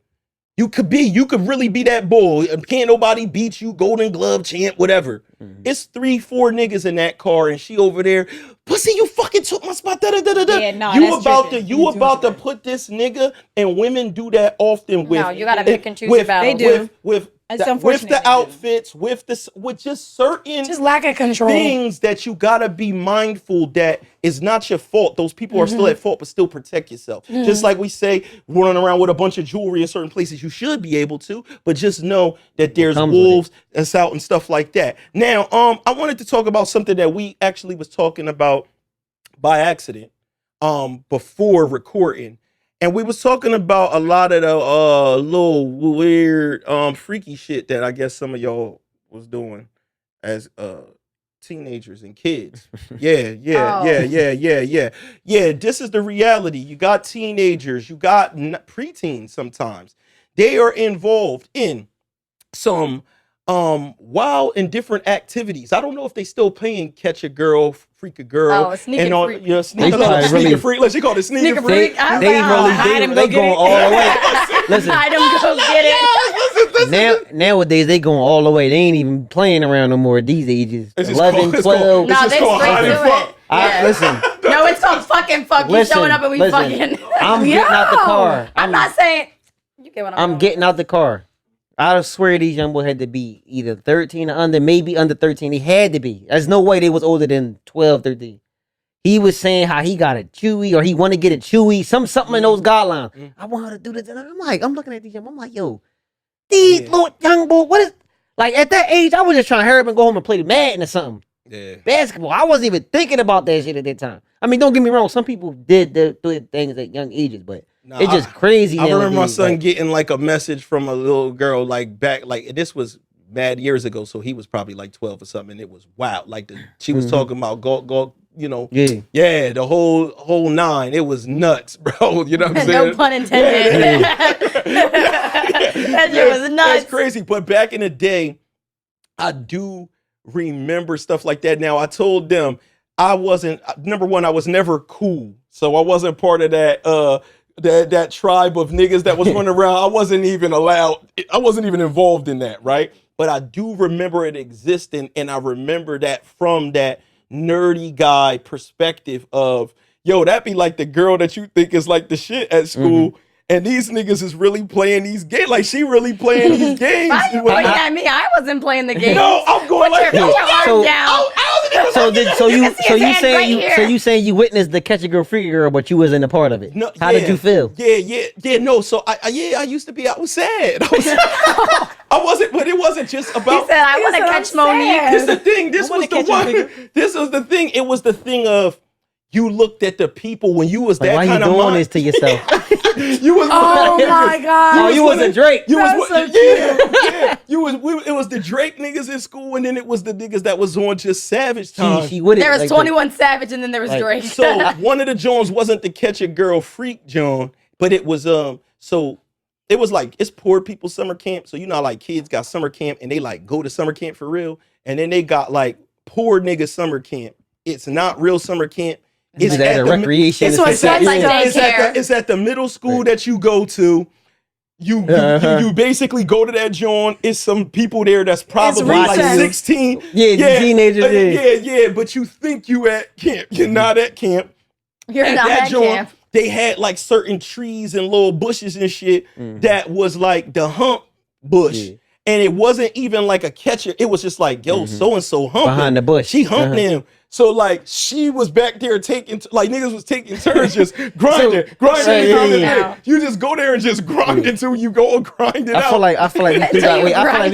You could really be that bull. Can't nobody beat you, Golden Glove champ, whatever. Mm-hmm. It's 3-4 niggas in that car, and she over there, pussy, you fucking took my spot. Yeah, no, you about to put this nigga, and women do that often with. No, you gotta pick and choose your battles. They do. With the outfits, with just certain lack of control things that you gotta be mindful that is not your fault. Those people are still at fault, but still protect yourself. Just like we say, running around with a bunch of jewelry in certain places, you should be able to, but just know that there's wolves that's out and stuff like that. Now, I wanted to talk about something that we actually was talking about by accident before recording. And we was talking about a lot of the little weird freaky shit that I guess some of y'all was doing as teenagers and kids. Yeah, this is the reality. You got teenagers, you got preteens sometimes. They are involved in some wild and different activities. I don't know if they still paying catch a girl, freak a girl. Oh, sneaker freak. Yeah, sneaker freak. Let's call it sneaker freak. They going all the way. Listen, I don't go get it. Nowadays they going all the way. They ain't even playing around no more at these ages. 11, 12. No, they straight to it. Listen. No, it's called fucking fuck. You showing up and we fucking. I'm getting out the car. I'm not saying. You get what I'm getting out the car. I swear these young boys had to be either 13 or under, maybe under 13. They had to be. There's no way they was older than 12, 13. He was saying how he got a Chewy or he want to get a Chewy, something in those guidelines. I want her to do this. And I'm looking at these young boys. I'm like, yo, these little young boys, what is, like at that age, I was just trying to hurry up and go home and play the Madden or something. Yeah. Basketball. I wasn't even thinking about that shit at that time. I mean, don't get me wrong. Some people did things at young ages, but it's just crazy. I remember my son getting like a message from a little girl like back, like this was mad years ago, so he was probably like 12 or something, and it was wild. Like she was talking about go, you know, the whole nine. It was nuts, bro. You know what I'm saying? No pun intended. That shit was nuts. That's crazy. But back in the day, I do remember stuff like that. Now I told them I wasn't, number one, I was never cool, so I wasn't part of that that tribe of niggas that was running around. I wasn't even allowed. I wasn't even involved in that, right? But I do remember it existing, and I remember that from that nerdy guy perspective of, yo, that be like the girl that you think is like the shit at school. And these niggas is really playing these games. Like, she really playing these games. Why you pointing at me? I wasn't playing the game. No, I'm going like, put your arm down. So you saying you witnessed the catch a girl, freak a girl, but you wasn't a part of it? No, how did you feel? No. So I used to be. I was sad. I wasn't, but it wasn't just about. He said, I want to catch Monique. This is the thing. This was the one. This was the thing. It was the thing of. You looked at the people when you was like, that kind of. Why you doing this to yourself? You was. Oh my god! You was a Drake. You was so yeah. You was. It was the Drake niggas in school, and then it was the niggas that was on just Savage time. She with it. There was 21 Savage, and then there was Drake. So one of the Jones wasn't the catch a girl freak John, but it was So it was like it's poor people summer camp. So you know, like kids got summer camp, and they like go to summer camp for real, and then they got like poor nigga summer camp. It's not real summer camp. It's at a recreation. It's at the middle school that you go to. You basically go to that joint. It's some people there that's probably like 16. Teenagers. Yeah. But you think you at camp. You're not at camp. You're not at camp. They had like certain trees and little bushes and shit that was like the hump bush. Yeah. And it wasn't even like a catcher. It was just like, yo, so-and-so humping. Behind the bush. She humped him. So, like, she was back there taking, like, niggas was taking turns just grinding. You just go there and just grind until you go and grind it out. I feel like we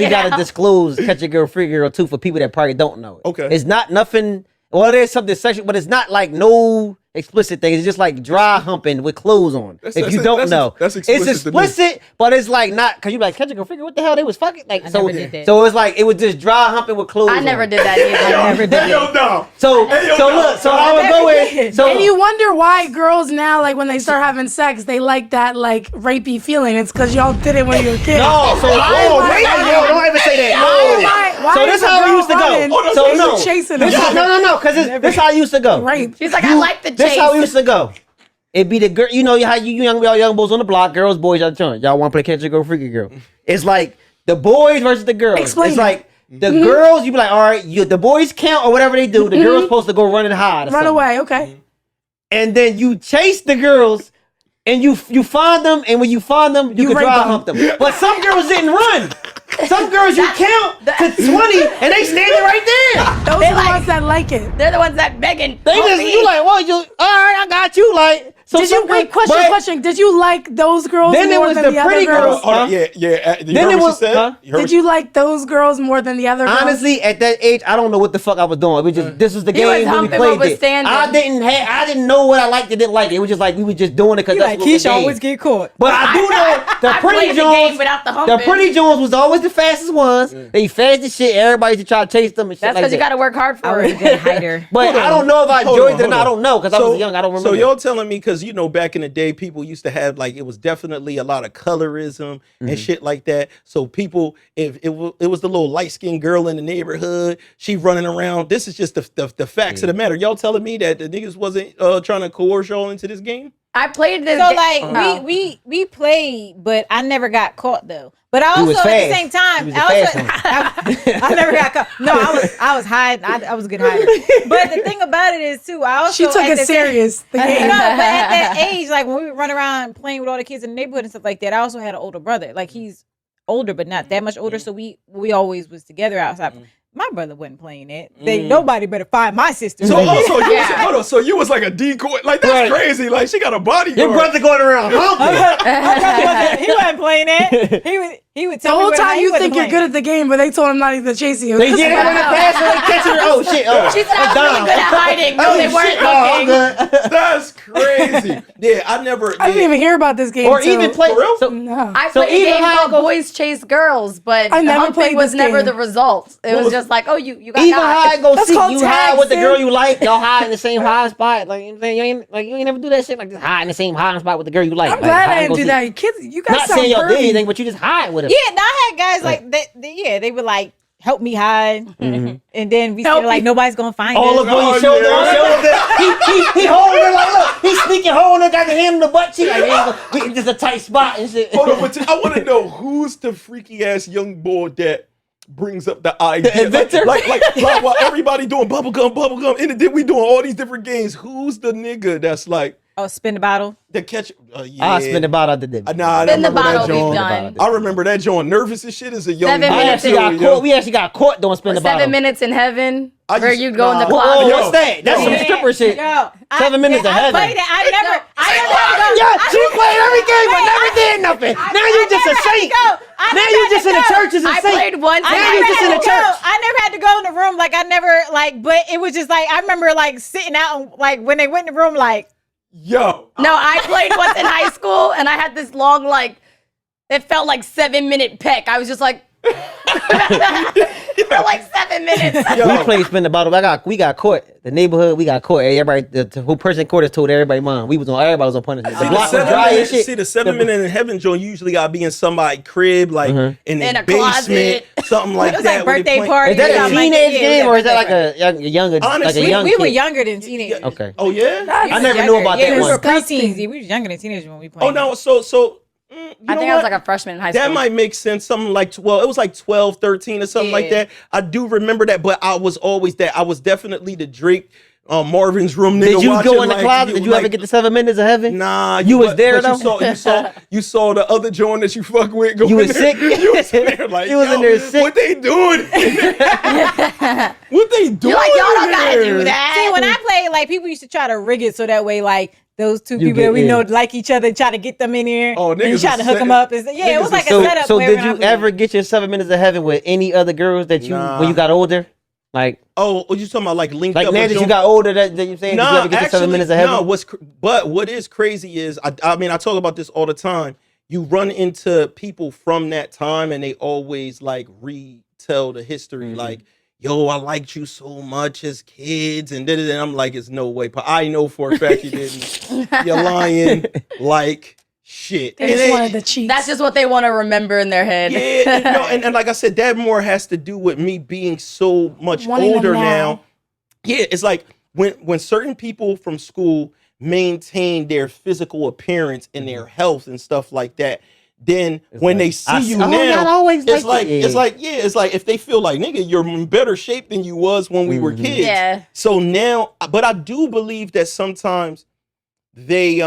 got to disclose catch a girl, free girl, too, for people that probably don't know it. Okay. It's not nothing, well, there's something sexual, but it's not like it's explicit thing. It's just like dry humping with clothes on. If you don't know, that's it's explicit. explicit, but it's like not because you like catch a girl figure what the hell they was fucking like. I So never did that. so it's like it was just dry humping with clothes. I never on. did that either. I never did that. Hell no. So look, so I would go in. So And you wonder why girls now, like when they start having sex, they like that like rapey feeling. It's because y'all did it when you were kids. no, so don't ever say that. Why So is this a how it girl used to go. running So and no, you chasing this them? no, because this how it used to go. Rape. She's like, I like the chase. This how it used to go. It'd be the girl, you know how you young boys on the block, girls, boys, y'all want to play catch a girl, freaky girl. It's like the boys versus the girls. Explain it's it. like the girls, you be like, all right, the boys count or whatever they do. The girls supposed to go run and hide. Or Run something. away, okay. And then you chase the girls. And you find them, and when you find them, you can rape dry them. hump them. But some girls didn't run. Some girls you count to 20, and they standing right there. Those are the ones that like it. They're the ones that begging. They just you like, well, you all right? I got you. Like, so Did you some girls- but question? Did you like those girls Then it more was than the the other pretty girls? girls. Huh? Yeah. You Then heard it what was- she said? huh? You heard Did you like those girls more than the other girls? Honestly, at that age, I don't know what the fuck I was doing. We just this was the He was game when we humping what played was it. standing. I didn't know what I liked and didn't like. It was just like we were just doing it because You that's like what the Keisha game. always get caught. But I do know the I pretty played the game Jones. without the The humping. pretty Jones was always the fastest ones. They fast as shit. Everybody used to try to chase them and shit That's like because that. you got to work hard I for was a it. good hider. But I don't know if I Hold enjoyed on, it or not. I hold don't know because I was young. I don't remember. So y'all telling me because you know back in the day, people used to have like it was definitely a lot of colorism and shit like that. So people, if it was the little light skinned girl in the neighborhood, she running around. This is just the facts of the matter. Y'all telling me that the niggas wasn't trying to coerce y'all into this game? I played this. So game. like we played, but I never got caught though. But I was also at fast. the same time, He was a I never got caught. No, I was hiding. I was a good hider. But the thing about it is too, I also She took at it the serious. The No, but game. at that age, like when we would run around playing with all the kids in the neighborhood and stuff like that, I also had an older brother. Like he's older, but not that much older. So we always was together outside. My brother wasn't playing it. Nobody better find my sister. So so you was like a decoy. Like that's crazy. Like she got a bodyguard. Your brother going around humping. He wasn't playing it. He would The tell me whole when time he you wasn't think you're playing good it. at the game, but they told him not even to chase you. They did it when they passed and they catch her. Oh shit! Oh, She said I was really good at hiding. No, they weren't looking. That's crazy. Yeah, I never. I didn't even hear about this game. Or till- even play. For real? So, No. I So played a even game how called it goes- Boys Chase Girls, but I never humping played was this never game. the result. It was was- just like, oh, you got even got. how I go That's see called you tag, hide with the sis. girl you like, y'all hide in the same hiding spot. Like you know what I'm saying, you ain't never do that shit. Like just hide in the same hiding spot with the girl you like. I'm Like, glad hide I and didn't go do see. that. Kids, you guys Not sound saying y'all did pervy. anything, but you just hide with her. Yeah, now I had guys like that. They would like help me hide, and then we Help feel like me. nobody's gonna find All us. up on your shoulder, yeah. he holding her like, look, he's sneaking, holding her, got the hand in the butt cheek. Like, we just a tight spot and shit. Hold on, but I want to know who's the freaky ass young boy that brings up the idea. The inventor? Like while everybody doing bubblegum, and then we doing all these different games. Who's the nigga that's like Oh, spin the bottle. the catch? Yeah. I spin the bottle out the dip. Nah, I Spin the remember that bottle, we've joint. done. I remember that joint. Nervous as shit as a young 7 boy. minutes too, We actually got yo. caught. We actually got caught doing spin the bottle. 7 minutes in heaven, I where used- you go in the nah. Whoa, closet. what's that? That's some Yeah. stripper shit. Yo, 7 minutes of I heaven. played it. I never had to go. Yeah, she played every game, but never did nothing. Now you just a saint. Now you just in the church as a I saint. played once. I Now never you just in had the to go. church. I never had to go in the room. Like I never like, but it was just like I remember like sitting out and like when they went in the room, like Yo, No, I played once in high school, and I had this long, like, it felt like 7 minute peck. I was just like, for like 7 minutes. We played spin the bottle. We got caught. The neighborhood, we got caught. Everybody, the whole person in court has told everybody, mom. Everybody was on punishment. The block was dry as shit. the 7 minute in heaven joint usually gotta be in somebody's crib, like in In the a basement, closet. something like it was that. like where they birthday play- party. Is that a something like teenage that. Yeah, game it or was is that like birthday a younger, Honestly, like a young we kid? were younger than teenagers. Okay. Oh yeah. I never knew about yeah, that we one. were preteens. Yeah, we was younger than teenagers when we played. Oh no. So. You I know think I was what? like a freshman in high school. That might make sense. Something like, well, it was like 12, 13 or something like Yeah. that. I do remember that, but I was always that. I was definitely the Drake Marvin's Room nigga. Did you watching, go in the like, closet? Did you ever get the 7 minutes of heaven? Nah, You was there, but though? You saw the other joint that you fuck with. Go You in was there. sick? You was in there like, You was in there sick? What they doing? What they doing? You're like, y'all don't in gotta do there? that. See, when I played, like people used to try to rig it so that way, like those two You people get that we in. know like each other, try to get them in here. Oh, and niggas try was to hook setting- them up. Yeah, it was niggas like was a setting- setup. So where did when I you played. ever get your 7 minutes of heaven with any other girls that you Nah. when you got older? Like, oh, you talking about like linked like up? now that you got older, that you saying Nah, you ever get to 7 minutes of heaven? No, but what is crazy is I mean I talk about this all the time. You run into people from that time and they always like retell the history, like, yo, I liked you so much as kids, and I'm like, it's no way. But I know for a fact you didn't. You're lying like shit. They just wanted the cheeks. That's just what they want to remember in their head. Yeah, and like I said, that more has to do with me being so much Wanting them older now. now. Yeah, it's like when certain people from school maintain their physical appearance and their health and stuff like that, then when they see you now, it's like if they feel like, nigga, you're in better shape than you was when we were kids. Yeah. So now, but I do believe that sometimes they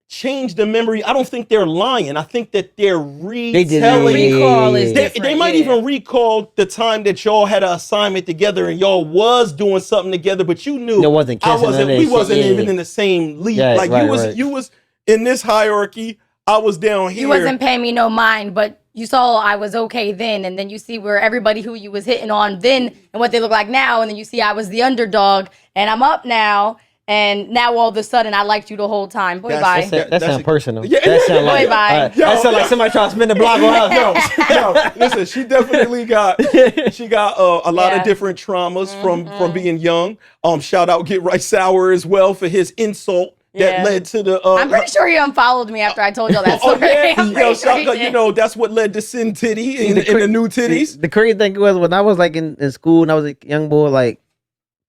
change the memory. I don't think they're lying. I think that they're retelling. Recall is They different. might even recall the time that y'all had an assignment together and y'all was doing something together, but you knew It wasn't I kissing wasn't. or We that wasn't shit, even yeah. in the same league. Yeah, like right. you was in this hierarchy. I was down here. You wasn't paying me no mind, but you saw I was okay then, and then you see where everybody who you was hitting on then and what they look like now, and then you see I was the underdog and I'm up now, and now all of a sudden I liked you the whole time. Boy, bye. That sounds personal. Yeah. That sound like, Boy, bye. that sound like somebody trying to spin the block on us. No, listen, she definitely got a lot Yeah. of different traumas from being young. Shout out Get Right Sour as well for his insult that Yeah. led to the. I'm pretty sure he unfollowed me after I told y'all that Oh story. yeah, I'm pretty sure he you did. know that's what led to Sin Titty and the new titties. The crazy thing was when I was like in school and I was a young boy, like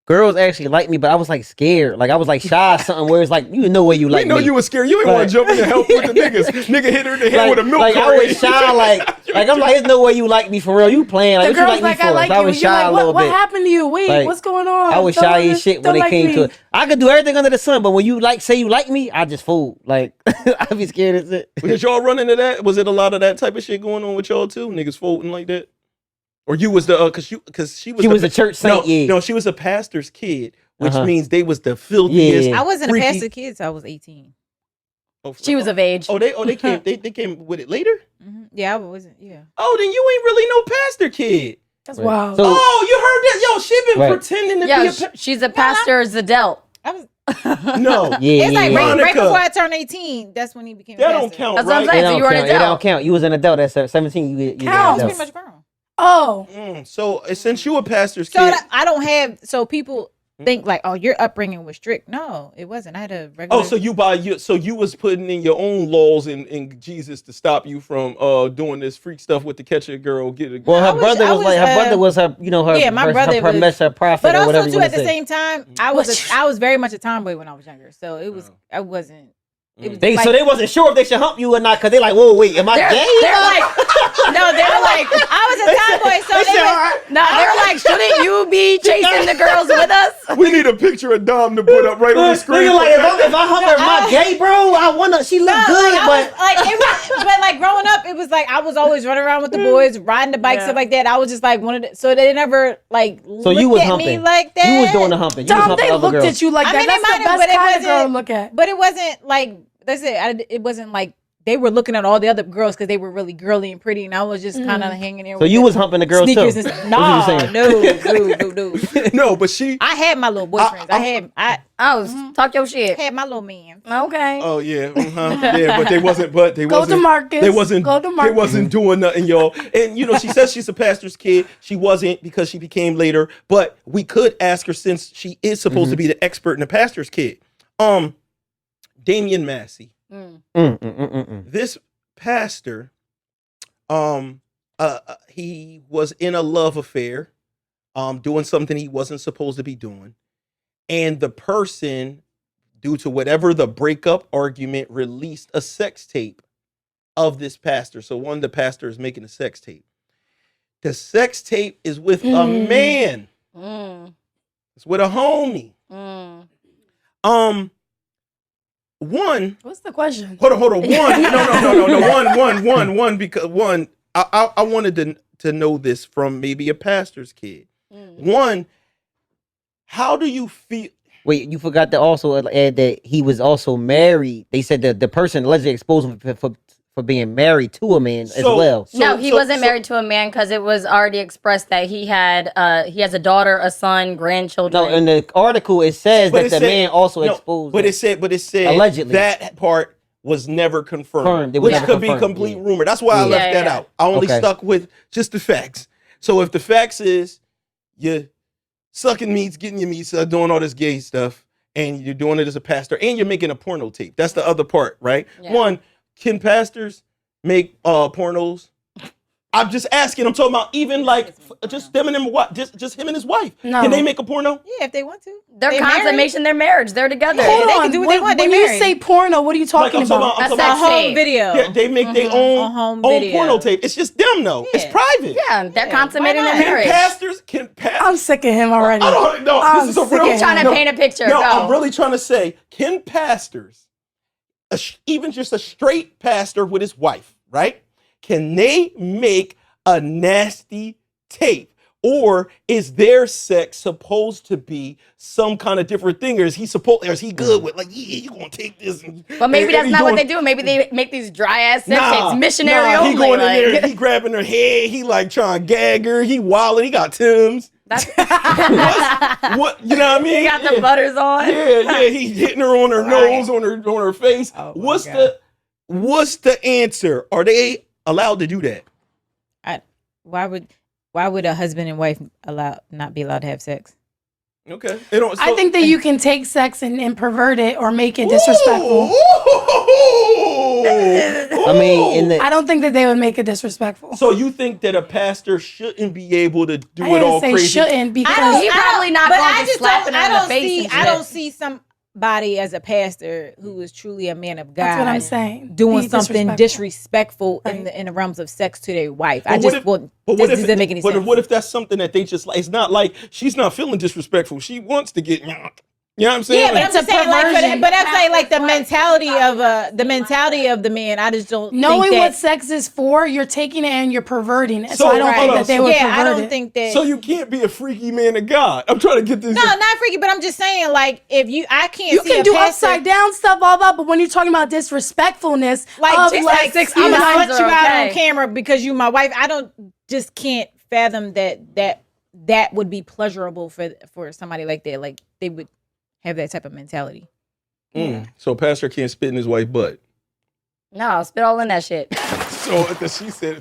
girls actually liked me, but I was like scared. Like I was like shy or something where it's like, you know where you like We know me. you was scared. You didn't want to jump in and help with the niggas. Nigga hit her in the head with a milk like I carton. was shy, like I'm like, there's no way you like me for real. You playing like The what you girl's like me like, for? I like So I you. was You're shy like, a little what bit. happened to you? Wait, Like, what's going on? I was Don't shy like- as shit when don't it like came me. to it. I could do everything under the sun, but when you say you like me, I just fold. Like I'd be scared as it. Did y'all run into that? Was it a lot of that type of shit going on with y'all too? Niggas folding like that? Or you was the because she was She was a church saint, yeah. No, she was a pastor's kid, which Uh-huh. means they was the filthiest. Yeah. I wasn't a freaky- pastor kid, so I was 18. She was of age. They came with it later. Yeah, I wasn't. Yeah. Oh, then you ain't really no pastor kid. That's Right. wild. So- Oh, you heard that? Yo, she been Right. pretending to Yeah, be a she's a pastor Zadelt. I was. no. Yeah, It's like yeah. right Monica. before I turned 18. That's when he became. That a don't pastor. count, That's what I'm right? saying. It So don't you were an count. It adult. don't count. You was an adult at 17. You I was an Counts. adult. pretty much grown. Oh, So since you a pastor's So kid, I don't have. So people think like, oh, your upbringing was strict. No, it wasn't. I had a regular. oh, so you was putting in your own laws in Jesus to stop you from doing this freak stuff with the catch a girl, get a Well, I her brother I was like her brother was her, you know, her yeah, my her, brother her, was- her prophet But or whatever also you too, want at to the say. same time, I was very much a tomboy when I was younger. So it was. I wasn't. It was They like, so they wasn't sure if they should hump you or not because they like, whoa, wait, am I gay? They're like, no, they were like, I was a tomboy, so they was, they're like, shouldn't you be chasing the girls with us? We need a picture of Dom to put up right on the screen. Nigga, like if I hump her, am I gay, bro? I wanna. She look good, like, but but like growing up, it was like I was always running around with the boys, riding the bike, stuff like that. I was just like one of the, so they never like so you looked was at humping. me like that. You was doing the humping. You was Tom, humping they other looked girls. at you like I that. mean, they That's might the have, best but it kind of girl to wasn't- look at. But it wasn't like that's it. It wasn't like they were looking at all the other girls because they were really girly and pretty, and I was just kind of hanging there. So you was humping the girls too. sneakers That's and what you stuff. saying. No. No, but she. I had my little boyfriends. I Talk your shit. had my little man. Okay. Oh yeah, yeah, but they wasn't. But they Go wasn't. to Marcus. They wasn't. Go to They Marcus. wasn't doing nothing, y'all. And you know, she says she's a pastor's kid. She wasn't because she became later. But we could ask her since she is supposed to be the expert in the pastor's kid. Damian Massey. This pastor, he was in a love affair, doing something he wasn't supposed to be doing, and the person, due to whatever the breakup argument, released a sex tape of this pastor. So one of the pastors making a sex tape. The sex tape is with a man. It's with a homie. One. What's the question? Hold on. No. One. Because one, I wanted to know this from maybe a pastor's kid. One, how do you feel? Wait, you forgot to also add that he was also married. They said that the person allegedly exposed him for being married to a man as So- well. No, he wasn't married to a man because it was already expressed that he has a daughter, a son, grandchildren. No, in the article it says But that it the said- man also no, exposed. But it said Allegedly. that part was never confirmed, It was which never could be confirmed, complete yeah. rumor. That's why I Yeah. left that Yeah. out. I only Okay. stuck with just the facts. So if the facts is you're sucking meats, getting your meats, doing all this gay stuff, and you're doing it as a pastor, and you're making a porno tape. That's the other part, right? Yeah. One, can pastors make pornos? I'm just asking. I'm talking about even like just them and him, just him and his wife. No. Can they make a porno? Yeah, if they want to. Their They consummation, their marriage, they're together. Hold they on. can do what they want. They When you married. say porno, what are you talking I'm talking about? about- A I'm sex A home tape. video. Yeah, they make their A own home own video. porno tape. It's just them though. It's Yeah. private. Yeah, they're Yeah, consummating why their not? Can marriage. pastors? I'm sick of him already. I don't know. I'm This is a sick real. of Trying to no, paint a picture. No, Go. I'm really trying to say, can pastors, even just a straight pastor with his wife, right? Can they make a nasty tape? Or is their sex supposed to be some kind of different thing? Or is he good with, like, yeah, you gonna take this? But maybe and that's he not what doing- they do. Maybe they make these dry ass sex tapes, missionary nah, only. He going like, in there, he grabbing her head, he like trying to gag her, he wilding, he got Tim's. that's, What, you know what I mean? he got the butters on. Yeah, he's hitting her on her nose, on her face. Oh, my What's the answer? Are they allowed to do that? Why would a husband and wife not be allowed to have sex? Okay. I think that you can take sex and pervert it or make it disrespectful. I mean, I don't think that they would make it disrespectful. So you think that a pastor shouldn't be able to do I it all didn't say crazy? shouldn't because He probably not but gonna I just just slap don't. him I in the don't face see. and I shit. don't see somebody as a pastor who is truly a man of God. that's what I'm saying. Doing Be something disrespectful Right. in the realms of sex to their wife. But I what just if- wouldn't. But This doesn't make any sense. What if that's something that they just like? It's not like she's not feeling disrespectful. She wants to get. You know what I'm saying? Yeah, but Like, I'm just saying, like, perversion. but I'm saying, like, the mentality of the man. I just don't Knowing think that, what sex is for, you're taking it and you're perverting it. So, So, I don't right. think that they would yeah, pervert I don't it. think that. so you can't be a freaky man of God. I'm trying to get this. No, not freaky, but I'm just saying, like, I can't. You see can a do pastor, upside down stuff, blah blah. But when you're talking about disrespectfulness, like, of just like like six I'm gonna feet put you out okay. on camera because you my wife. I can't fathom that would be pleasurable for somebody like that. Like they would have that type of mentality. So pastor can't spit in his wife's butt. No, spit all in that shit. So she said,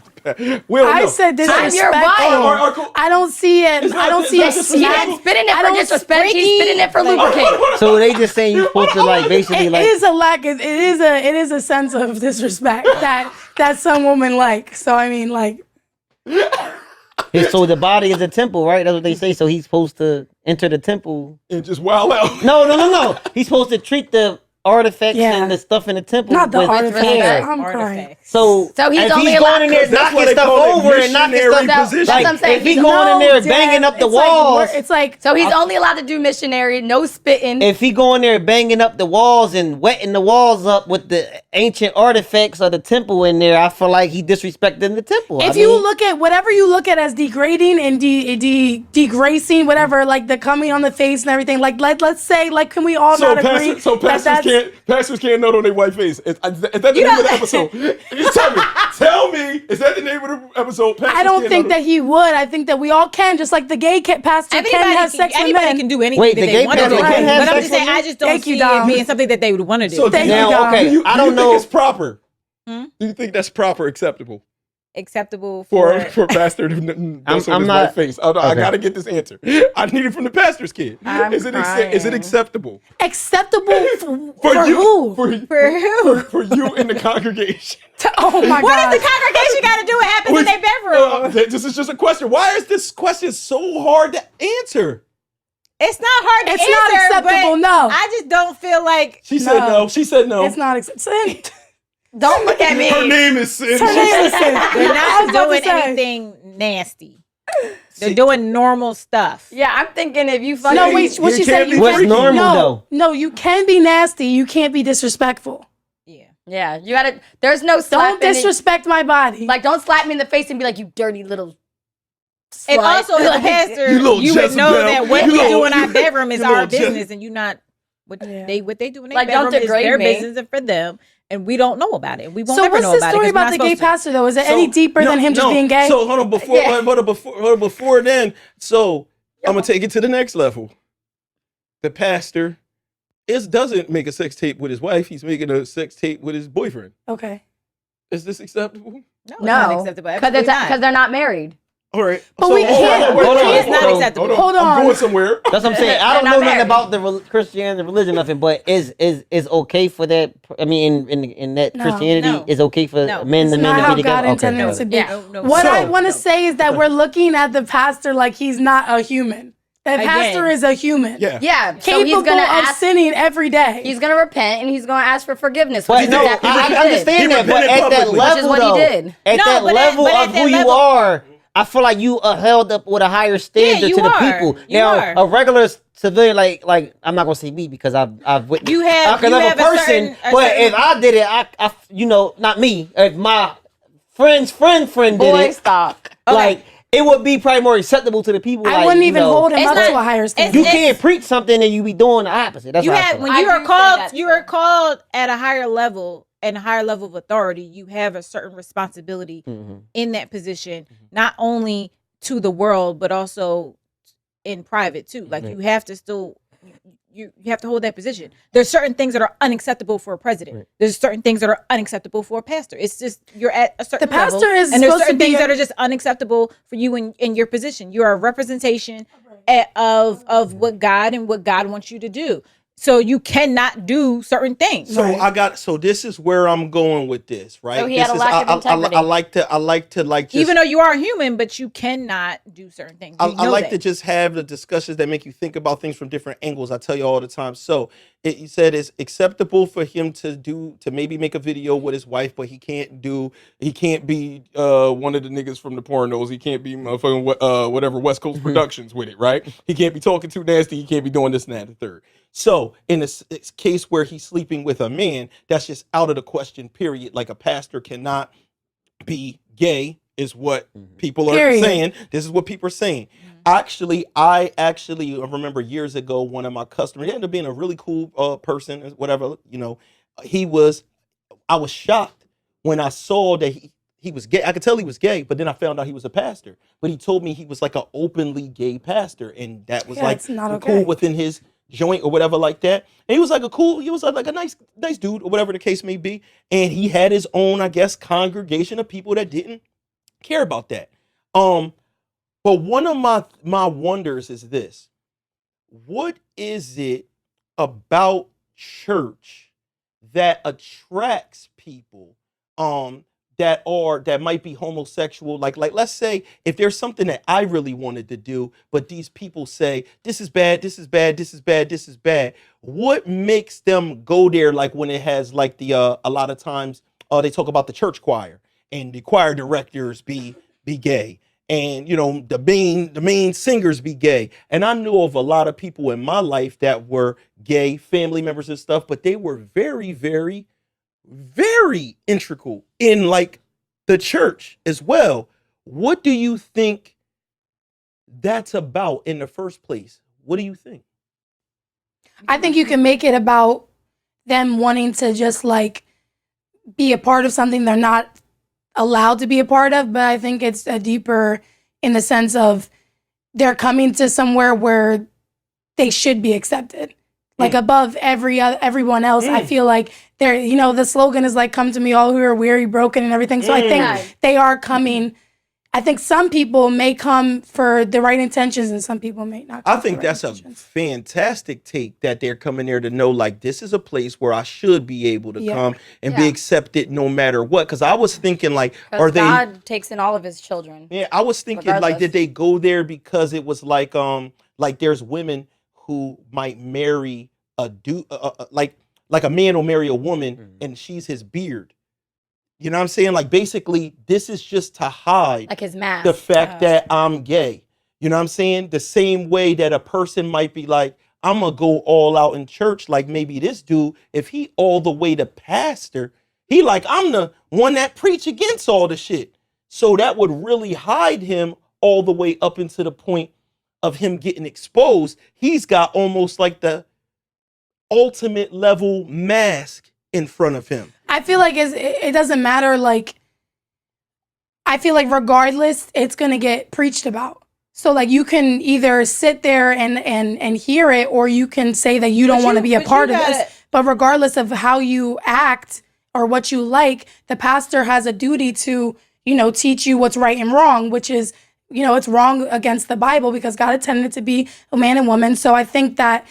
we don't I know. said I'm your disrespectful. wife. I don't see it. It's not- I don't it's see not it. disrespectful. He ain't spitting it I for don't disrespect. He's freaky, spitting it for like- lubricate. so they just saying you supposed to like basically It like is a lack. It is a sense of disrespect that some women like. So I mean, like, so the body is a temple, right? That's what they say. So he's supposed to enter the temple. And just wild out. No. He's supposed to treat the artifacts Yeah. and the stuff in the temple not the with artifact. care. I'm crying. Artifacts. So he's if only he's allowed- going in there That's why knocking they stuff call it over and knocking missionary stuff position. That's what I'm saying. if he He's going in there Dad, banging up the it's like walls, it's like So he's only allowed to do missionary, no spitting. if he going there banging up the walls and wetting the walls up with the ancient artifacts of the temple in there, I feel like he disrespecting the temple. if you look at whatever you look at as degrading and degracing, whatever, like the coming on the face and everything, like let's say, like, can we all So not agree? pastors can't nut on their white face. Is that the name of the episode? Tell me, is that the name of the episode? Pastors I don't can't think nut that he would. I think that we all can, just like the gay pastor can have sex with Anybody men. can do anything Wait, that the they gay want to do. pastor can have But I'm sex just saying, with I just don't Thank you, see Dom. it being something that they would want to do. So Thank do you, you, Dom. okay, do you, I do don't you know. think it's proper? Do you think that's proper, acceptable Acceptable for for pastor to dust on I'm his not- white face? I Okay. gotta get this answer. I need it from the pastor's kid. I'm Is it crying. acceptable Acceptable for you? who? For who? for you in the congregation. Oh my What god! does the congregation got to do what happens in their bedroom? This is just a question. Why is this question so hard to answer? It's not hard to It's answer. not acceptable, but no. I just don't feel like She said no. She said no. It's not acceptable. Don't look at me. Her name is Sin. Her name is Sin. they're I not was about to doing say. anything nasty. They're doing normal stuff. Yeah, I'm thinking if you fucking. No, wait. What You she can't said? be You What's can't- normal, no, though? No, you can be nasty. You can't be disrespectful. Yeah. Yeah, you gotta. There's no Don't slapping. disrespect my body. Like, don't slap me in the face and be like, "You dirty little." And slut." also, as a Like, pastor, You little you would know Jezebel. that what You we little- do in our bedroom is you our little business, and you not what Yeah. they do in their Like, don't bedroom is degrade their me. business and for them. and we don't know about it. We won't So ever what's know the about story it. 'Cause we're about not the gay supposed to. pastor though? Is it any deeper than him just being gay? So hold on, before then, so I'm gonna take it to the next level. The pastor doesn't make a sex tape with his wife. He's making a sex tape with his boyfriend. Okay. Is this acceptable? No, it's No, not acceptable. because they're not married. All right. But we can't- It's not acceptable. Hold I'm on. going somewhere. That's what I'm saying. I They're don't not know nothing married. about the Christianity, religion, nothing. But is okay for that? I mean, in that No. Christianity, No. is okay for No. men It's to not men to how be God together. intended it to be. Yeah. No, What I So- want to say is that we're looking at the pastor like he's not a human. The Again. pastor is a human. Yeah. Yeah, so he's Capable gonna of ask. sinning every day. He's gonna repent and he's gonna ask for forgiveness. But Which is no, exactly what he I did. understand He that. But repented at that publicly. level, Which is what though, he did. at No, that but level at of that who you level- are, I feel like you are held up with a higher standard you to the are. people. You Now, are. a regular civilian, like I'm not gonna say me because I've witnessed. You have- I could you love have a a person, certain- a but certain- if I did it, I not me. If my friend's friend did Boy, it, stop. like it would be probably more acceptable to the people. I like, wouldn't you even know, hold him It's up not- to a higher standard. You it's- can't preach something and you be doing the opposite. That's You what I have feel when like. you I are do say called, that you too. are called at a higher level and a higher level of authority. You have a certain responsibility in that position, not only to the world but also in private too. Like you have to still. You have to hold that position. There's certain things that are unacceptable for a president. Right. There's certain things that are unacceptable for a pastor. It's just you're at a certain The pastor level, is and there's supposed to certain be things a- that are just unacceptable for you in your position. You are a representation of what God and what God wants you to do. So you cannot do certain things. So so this is where I'm going with this, right? So he this had a is, lack of integrity. I like to just, Even though you are human, but you cannot do certain things. I You know like that. to just have the discussions that make you think about things from different angles. I tell you all the time. So you said it's acceptable for him to maybe make a video with his wife, but he can't be one of the niggas from the pornos. He can't be motherfucking whatever West Coast Productions with it, right? He can't be talking too nasty. He can't be doing this and that and the third. So in this case where he's sleeping with a man, that's just out of the question, period. Like a pastor cannot be gay is what people are Period. saying. This is what people are saying. I actually remember years ago, one of my customers, he ended up being a really cool person, whatever, you know, I was shocked when I saw that he was gay. I could tell he was gay, but then I found out he was a pastor. But he told me he was like an openly gay pastor, and that was Yeah, it's not okay. cool within his joint or whatever like that. And he was like a nice dude or whatever the case may be. And he had his own, I guess, congregation of people that didn't care about that. But one of my wonders is this: what is it about church that attracts people that might be homosexual? Like let's say if there's something that I really wanted to do, but these people say this is bad, this is bad, this is bad, this is bad. What makes them go there? Like when it has like the a lot of times they talk about the church choir and the choir directors be gay. And you know the main singers be gay, and I knew of a lot of people in my life that were gay, family members and stuff, but they were very, very, very integral in like the church as well. What do you think that's about in the first place? What do you think? I think you can make it about them wanting to just like be a part of something they're not allowed to be a part of, but I think it's a deeper in the sense of they're coming to somewhere where they should be accepted, like above everyone else. I feel like they're, you know, the slogan is like, "Come to me, all who are weary, broken, and everything." So I think they are coming. I think some people may come for the right intentions and some people may not. I think that's a fantastic take that they're coming there to know, like, this is a place where I should be able to come and be accepted no matter what. Because I was thinking, like, are they? God takes in all of his children. Yeah, I was thinking, like, did they go there because it was like there's women who might marry a dude, like a man will marry a woman and she's his beard. You know what I'm saying? Like, basically, this is just to hide Like his mask. the fact that I'm gay. You know what I'm saying? The same way that a person might be like, I'm going to go all out in church. Like maybe this dude, if he all the way to pastor, he like, I'm the one that preach against all the shit. So that would really hide him all the way up into the point of him getting exposed. He's got almost like the ultimate level mask in front of him. I feel like it doesn't matter. Like, I feel like regardless, it's gonna get preached about. So like you can either sit there and hear it, or you can say that you don't want to be a part of this. But regardless of how you act or what you like, the pastor has a duty to, teach you what's right and wrong, which is, it's wrong against the Bible because God intended it to be a man and woman. So I think that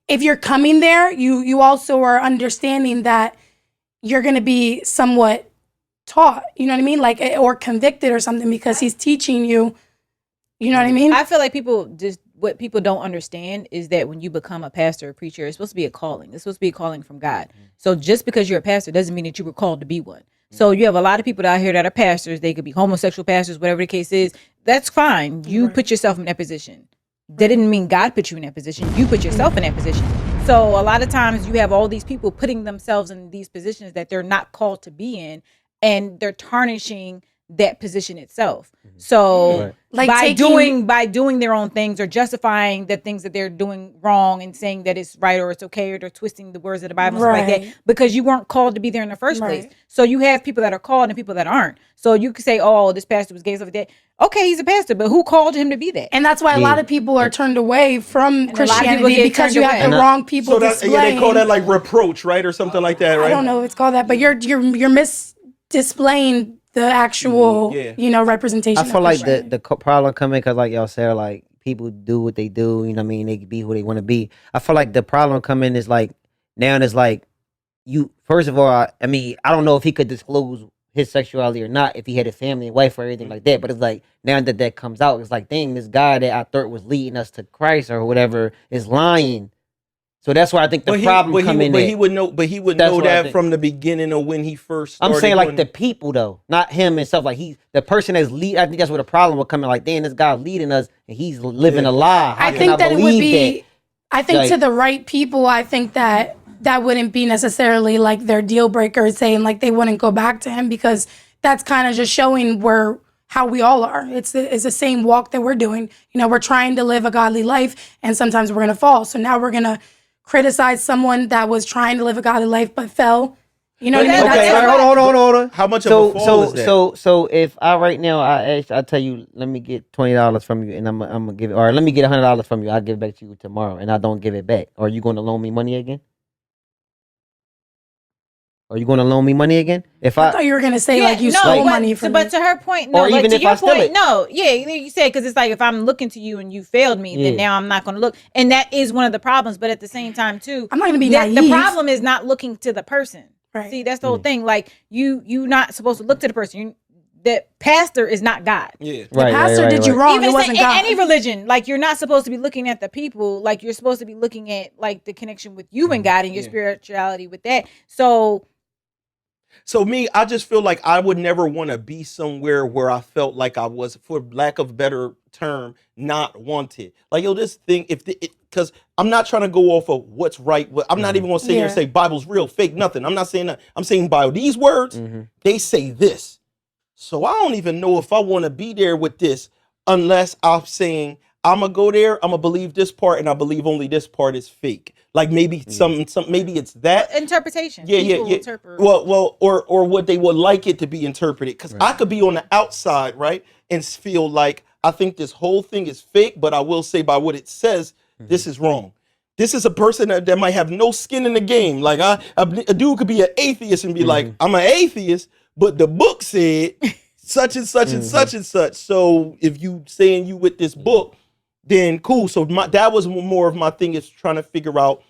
if you're coming there, you also are understanding that you're going to be somewhat taught, you know what I mean? Like, or convicted or something because he's teaching you, you know what I mean? I feel like what people don't understand is that when you become a pastor or preacher, it's supposed to be a calling. It's supposed to be a calling from God. So just because you're a pastor doesn't mean that you were called to be one. So you have a lot of people out here that are pastors. They could be homosexual pastors, whatever the case is. That's fine. You put yourself in that position. That didn't mean God put you in that position. You put yourself in that position. So a lot of times you have all these people putting themselves in these positions that they're not called to be in, and they're tarnishing that position itself. So like by doing their own things or justifying the things that they're doing wrong and saying that it's right or it's okay, or they're twisting the words of the Bible and stuff like that, because you weren't called to be there in the first place. So you have people that are called and people that aren't. So you could say, oh, this pastor was gay, stuff like that. Okay, he's a pastor, but who called him to be that? And that's why a lot of people are turned away from Christianity because you have the wrong people displaying. They call that like reproach, right? Or something like that, right? I don't know if it's called that, but you're displaying the actual, representation. I feel like the problem coming because, like y'all said, like people do what they do. You know what I mean? They can be who they want to be. I feel like the problem coming is like now it's like you. First of all, I mean, I don't know if he could disclose his sexuality or not, if he had a family and wife or anything like that. But it's like now that comes out, it's like, dang, this guy that I thought was leading us to Christ or whatever is lying. So that's why I think the problem come in. But he would know that from the beginning of when he first started. I'm saying like the people though, not him and stuff. Like the person that's lead. I think that's where the problem would come in. Like, damn, this guy's leading us and he's living a lie. I think that it would be. I think to the right people, I think that wouldn't be necessarily like their deal breaker, saying like they wouldn't go back to him, because that's kind of just showing how we all are. It's the same walk that we're doing. We're trying to live a godly life, and sometimes we're gonna fall. So now we're gonna criticize someone that was trying to live a godly life but fell. You know what I mean? Okay, hold on. How much of a fall is that? So if I right now I tell you, let me get $20 from you, and I'm gonna give it, or let me get $100 from you, I'll give it back to you tomorrow, and I don't give it back. Are you going to loan me money again? If I thought you were gonna say you stole money from me. But to her point, no. Or even if I steal it. No, yeah, you said, because it's like if I'm looking to you and you failed me, then now I'm not going to look, and that is one of the problems. But at the same time, too, I'm not going to be naive. The problem is not looking to the person. Right. See, that's the whole thing. Like you not supposed to look to the person. The pastor is not God. Yeah, the pastor did you wrong. Even it wasn't God. In any religion, like you're not supposed to be looking at the people. Like you're supposed to be looking at like the connection with you and God and your spirituality with that. So me, I just feel like I would never want to be somewhere where I felt like I was, for lack of a better term, not wanted. Like, this thing, because I'm not trying to go off of what's right. I'm not even going to sit here and say Bible's real, fake, nothing. I'm not saying that. I'm saying Bible. These words, they say this. So I don't even know if I want to be there with this unless I'm saying, I'm going to go there, I'm going to believe this part, and I believe only this part is fake. Like maybe maybe it's that interpretation. Yeah. Interpret. Well, or what they would like it to be interpreted. Because I could be on the outside, right, and feel like I think this whole thing is fake, but I will say by what it says, this is wrong. This is a person that might have no skin in the game. Like a dude could be an atheist and be like, I'm an atheist, but the book said such and such and such and such. So if you saying you with this book, then cool. So that was more of my thing, is trying to figure out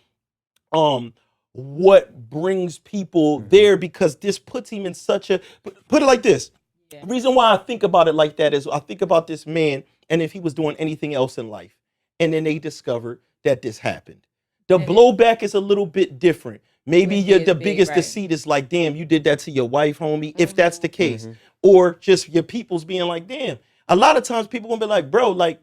what brings people there, because this puts him in such a, put it like this. The reason why I think about it like that is I think about this man, and if he was doing anything else in life, and then they discovered that this happened. The blowback is a little bit different. Maybe the biggest deceit is like, damn, you did that to your wife, homie, if that's the case. Or just your people's being like, damn. A lot of times people gonna be like, bro, like,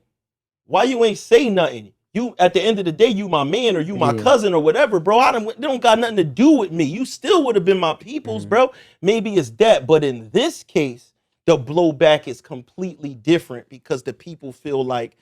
why you ain't say nothing? You, at the end of the day, you my man, or you my cousin or whatever, bro. It don't got nothing to do with me. You still would have been my people's, bro. Maybe it's that. But in this case, the blowback is completely different, because the people feel like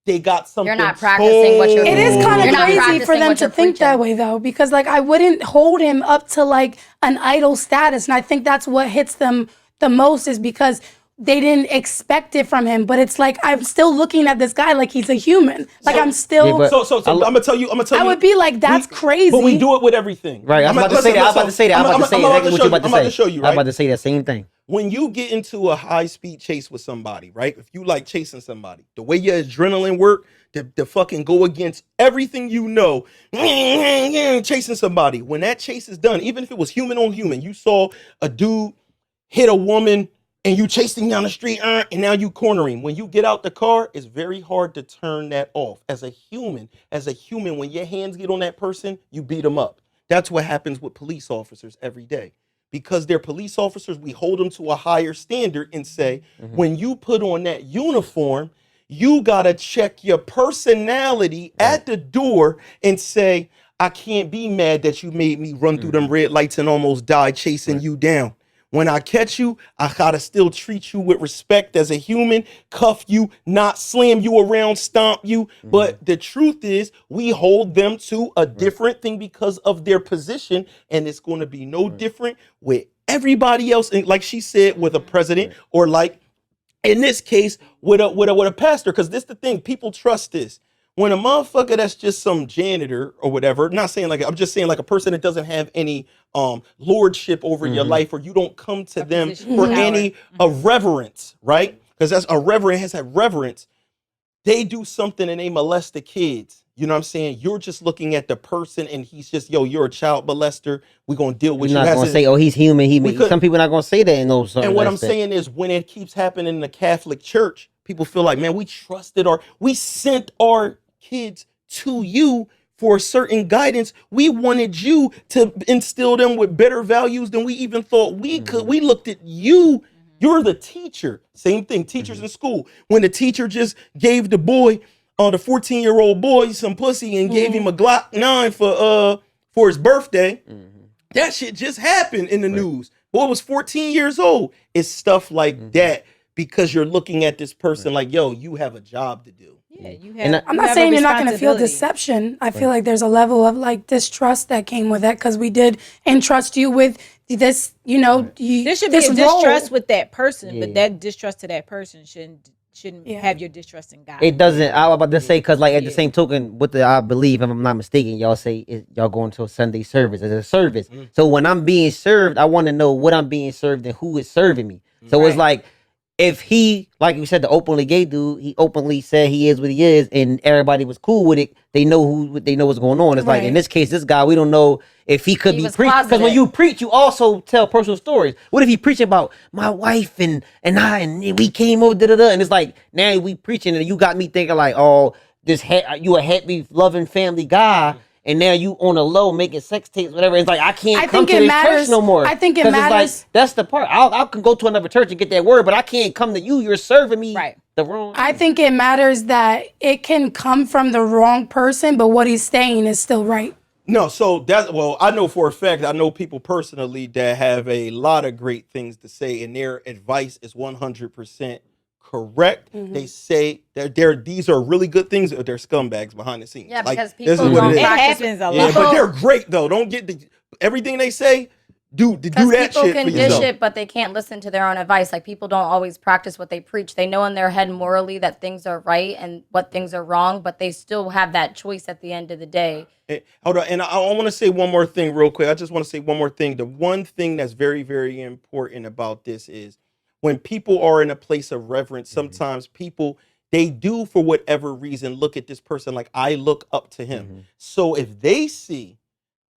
they got something. You're not practicing what you're. It is kind of crazy for practicing them what to you're think that preaching. way, though, because like I wouldn't hold him up to like an idol status, and I think that's what hits them the most is because they didn't expect it from him. But it's like I'm still looking at this guy like he's a human. Like I'm still. Yeah, but- So I'm gonna tell you. I would be like, that's crazy. But we do it with everything. Right. I was about to say that. I was about to say that. I was about to say exactly what you about to say. I'm about to show you. I was about to say that same thing. When you get into a high-speed chase with somebody, right? If you like chasing somebody, the way your adrenaline work, to fucking go against everything you know, chasing somebody. When that chase is done, even if it was human on human, you saw a dude hit a woman and you chased him down the street, and now you corner him. When you get out the car, it's very hard to turn that off. As a human, when your hands get on that person, you beat them up. That's what happens with police officers every day. Because they're police officers, we hold them to a higher standard and say, when you put on that uniform, you gotta check your personality at the door and say, I can't be mad that you made me run through them red lights and almost die chasing you down. When I catch you, I gotta still treat you with respect as a human, cuff you, not slam you around, stomp you. But the truth is, we hold them to a different thing because of their position, and it's gonna be no different with everybody else. And like she said, with a president, or like in this case, with a pastor. Because this the thing, people trust this. When a motherfucker that's just some janitor or whatever, not saying like, I'm just saying like a person that doesn't have any lordship over your life, or you don't come to them for any reverence, right? Because that's a reverend has that reverence. They do something and they molest the kids. You know what I'm saying? You're just looking at the person and he's just, yo, you're a child molester. We're going to deal with you. We're not going to say, oh, he's human. Some people are not going to say that in those certain And what I'm aspects. saying is when it keeps happening in the Catholic Church, people feel like, man, we sent our kids to you for certain guidance. We wanted you to instill them with better values than we even thought we could. We looked at you. You're the teacher. Same thing, teachers in school. When the teacher just gave the boy, the 14-year-old boy, some pussy and gave him a Glock 9 for his birthday, that shit just happened in the news. Boy was 14 years old. It's stuff like that because you're looking at this person like, yo, you have a job to do. Yeah, you have. I'm not saying you're not going to feel deception. I feel like there's a level of like distrust that came with that because we did entrust you with this. You know, there should be a distrust with that person, but that distrust to that person shouldn't have your distrust in God. It doesn't. I was about to say because like at the same token, I believe, if I'm not mistaken, y'all say y'all going to a Sunday service as a service. So when I'm being served, I want to know what I'm being served and who is serving me. So it's like, if he, like you said, the openly gay dude, he openly said he is what he is, and everybody was cool with it. They know what's going on. It's like in this case, this guy, we don't know if he could be preaching, because when you preach, you also tell personal stories. What if he preaching about my wife and I and we came over and it's like now we preaching and you got me thinking like, oh, you a happy loving family guy. And now you on a low making sex tapes, whatever. It's like I can't come to this church no more. I think it matters. It's like, that's the part. I can go to another church and get that word, but I can't come to you. You're serving me the wrong. I think it matters that it can come from the wrong person, but what he's saying is still right. No, so I know for a fact, I know people personally that have a lot of great things to say, and their advice is 100% correct. They say that these are really good things. They're scumbags behind the scenes. Yeah, like, because people don't practice. It happens a lot. Yeah, but they're great though. Don't get everything they say. Do that people shit can for dish yourself. it, but they can't listen to their own advice. Like people don't always practice what they preach. They know in their head morally that things are right and what things are wrong, but they still have that choice at the end of the day. Hold on, and I want to say one more thing real quick. I just want to say one more thing. The one thing that's very, very important about this is when people are in a place of reverence, sometimes people, they do for whatever reason look at this person like I look up to him. So if they see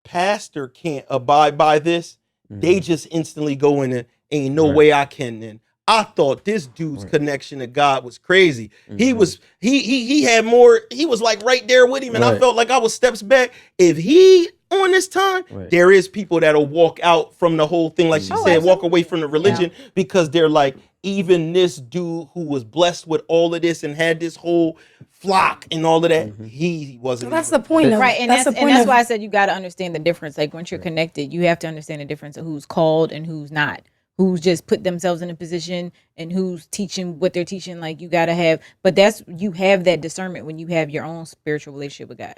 pastor can't abide by this, they just instantly go in and ain't no way I can then. I thought this dude's connection to God was crazy. He was he had more, he was like right there with him, and I felt like I was steps back. If he on this time, there is people that'll walk out from the whole thing, like she said, walk away from the religion because they're like, even this dude who was blessed with all of this and had this whole flock and all of that, he wasn't. Well, that's the point of right, and that's why I said you got to understand the difference. Like once you're connected, you have to understand the difference of who's called and who's not. who's just put themselves in a position and who's teaching what they're teaching. Like you gotta have, but you have that discernment when you have your own spiritual relationship with God.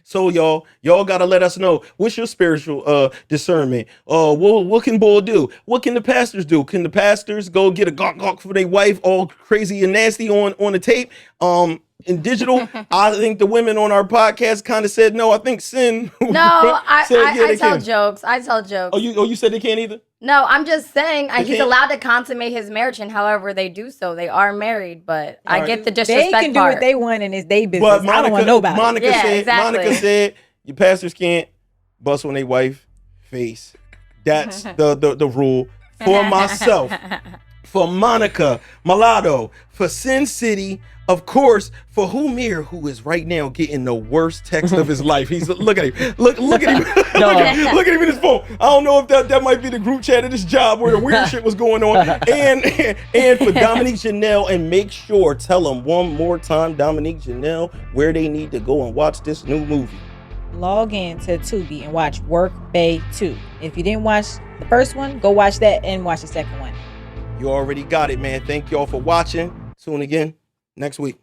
So y'all gotta let us know, what's your spiritual discernment? What can Bull do? What can the pastors do? Can the pastors go get a gawk for their wife all crazy and nasty on the tape? In digital, I think the women on our podcast kind of said no. I think Sin. No, I tell jokes. I tell jokes. Oh, you said they can't either? No, I'm just saying he's allowed to consummate his marriage, and however they do so, they are married. But I get the disrespect They can do part. what they want, and it's their business. But Monica, I don't want nobody. Monica said your pastors can't bust on their wife face. That's the rule. For myself, for Monica Mulatto, for Sin City, of course, for Humir, who is right now getting the worst text of his life. He's look at him. Look at him. Look at him in his phone. I don't know if that might be the group chat of this job where the weird shit was going on. And for Dominique Janelle, and make sure, tell them one more time, Dominique Janelle, where they need to go and watch this new movie. Log in to Tubi and watch Work Bay 2. If you didn't watch the first one, go watch that and watch the second one. You already got it, man. Thank y'all for watching. Tune again next week.